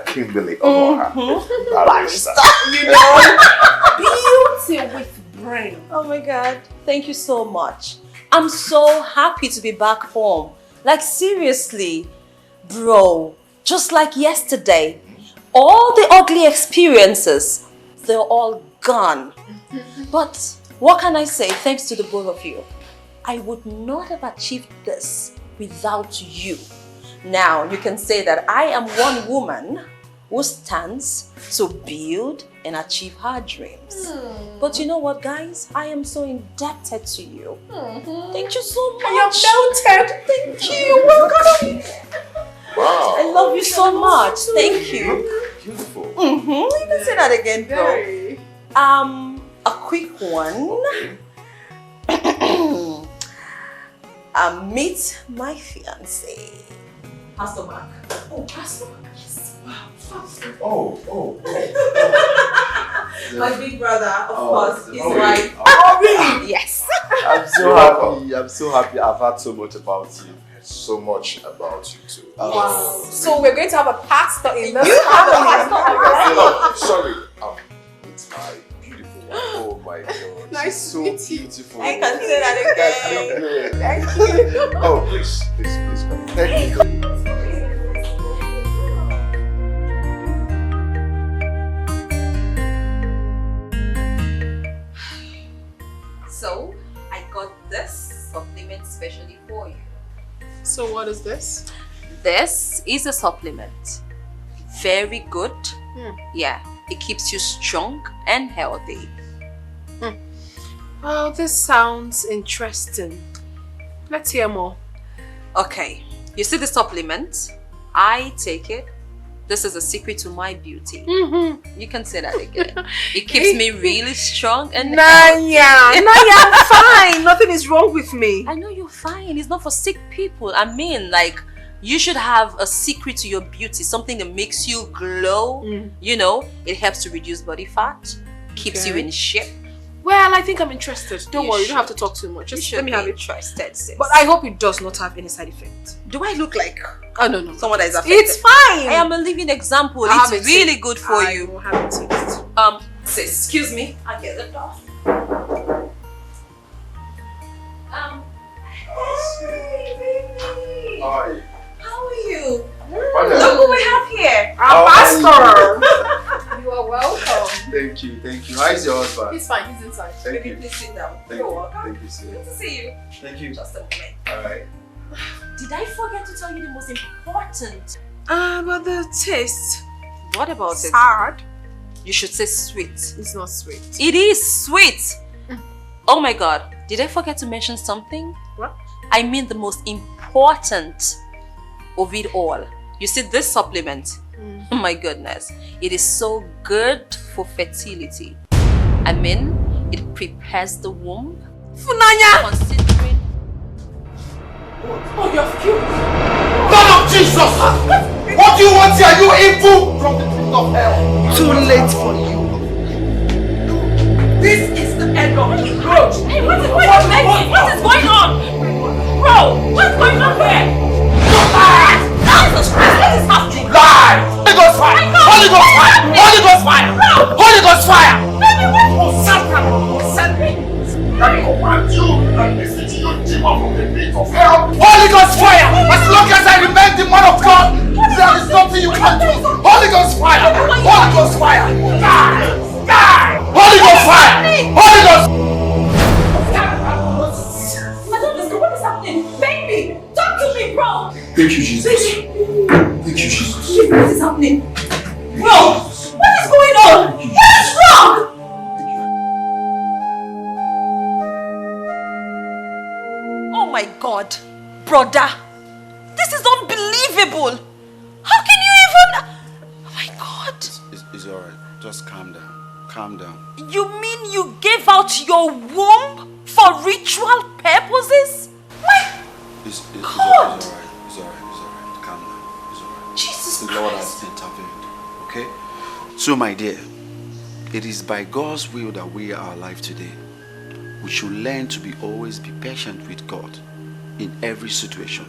Kimberly, barrister. You know, beauty with brain. Oh my God, thank you so much. I'm so happy to be back home. Like seriously, bro, just like yesterday, all the ugly experiences, they're all gone. But what can I say, thanks to the both of you? I would not have achieved this without you. Now, you can say that I am one woman who stands to build and achieve her dreams. But you know what, guys? I am so indebted to you. Thank you so much. I am melted. Thank you. Welcome. Wow. I love you so much. Thank you. Beautiful. You can say that again, bro. A quick one. Meet my fiancé. Pastor Mark. Oh, Pastor Mark. Yes. Wow. Oh. My big brother, of course, his oh, wife. Oh, really? Yes. I'm so happy. I'm so happy. I've heard so much about you. So much about you too. Wow. So we're going to have a pastor in this. You have a pastor. Sorry. It's my beautiful one. Oh my God. Nice She's so beautiful. I can say that again. Thank you. Oh, please come. Thank you. what is this? This is a supplement. Very good. Yeah, it keeps you strong and healthy. Well, this sounds interesting. Let's hear more. Okay, you see the supplement? I take it. This is a secret to my beauty. You can say that again. It keeps me really strong and Naya, I'm fine. Nothing is wrong with me. I know you're fine. It's not for sick people. I mean, like, you should have a secret to your beauty, something that makes you glow. You know, it helps to reduce body fat, keeps you in shape. Well, I think I'm interested. Don't worry, you don't have to talk too much. Just let me have it. Interested, sis. But I hope it does not have any side effect. Do I look like no. someone that is affected? It's fine. I am a living example. I'll It's really good for you. Will have it taste. Sis, excuse me. I'll get the door. Hey, baby. Hi. How are you? Look Look who we have here. Our pastor. You are welcome. Thank you. How is your husband? He's fine, he's inside. Thank you. Please sit down. Thank You're you. welcome. Thank you, sir. Good to see you. Thank you. Just a moment. Alright. Did I forget to tell you the most important? But the taste. What about it? Hard. You should say sweet. It's not sweet. It is sweet. Oh my god. Did I forget to mention something? What? I mean the most important of it all. You see this supplement? Oh my goodness. It is so good for fertility. I mean, it prepares the womb. Funanya! Considering... Oh, you're cute. Son of Jesus! What do you want here? You evil from the pit of hell! Too late for you. This is the end of the road. Hey, what is going on, Maggie? What is going on? Bro, what's going on here? Jesus Christ, what is happening? You lie! Holy Ghost fire! Holy Ghost fire! Holy Ghost fire! Holy Ghost fire! Baby, what? Let me command you and listen to your demon from the pit of hell. Holy Ghost fire! As long as I remain the man of God, there is nothing you can do. Holy Ghost fire! Holy Ghost fire! Die! Die! Holy Ghost fire! Holy Ghost! What is happening? Baby, talk to me, bro. Thank you, Jesus. Thank you, Jesus. What is happening? Bro, what is going on? What is wrong? Oh my God, brother. This is unbelievable. How can you even... Oh my God. It's alright. Just calm down. Calm down. You mean you gave out your womb for ritual purposes? My It's God. alright. It's alright. Calm down. It's alright. Jesus The Lord Christ. has intervened. Okay? So, my dear, it is by God's will that we are alive today. We should learn to always be patient with God in every situation.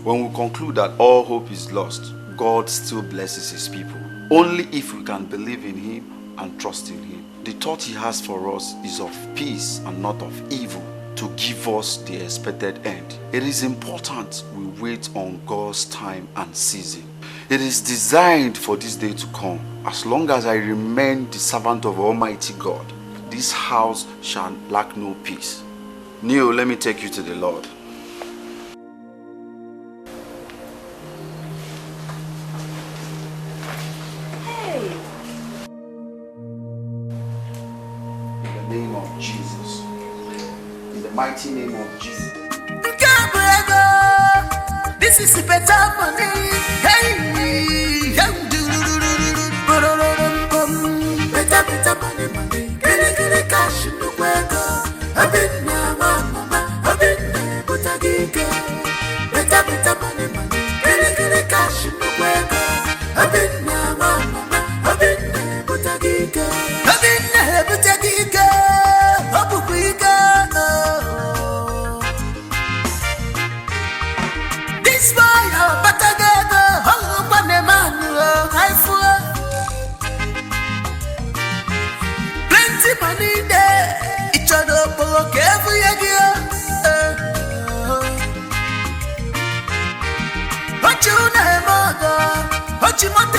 When we conclude that all hope is lost, God still blesses His people. Only if we can believe in Him and trust in Him. The thought He has for us is of peace and not of evil, to give us the expected end. It is important we wait on God's time and season. It is designed for this day to come. As long as I remain the servant of Almighty God, this house shall lack no peace. Neil, let me take you to the Lord. Hey. In the name of Jesus. In the mighty name of Jesus. This is better for me. Hey, better money. Get cash in the world. I've been now, mama. I've been there, but I did better money. Get cash in the world. I've been now, mama. I've been there, but I did I've been there, but I did up we go. This boy, but I get hung up on the man. I fool. Plenty money there. Each other for every year. What you name, what you want,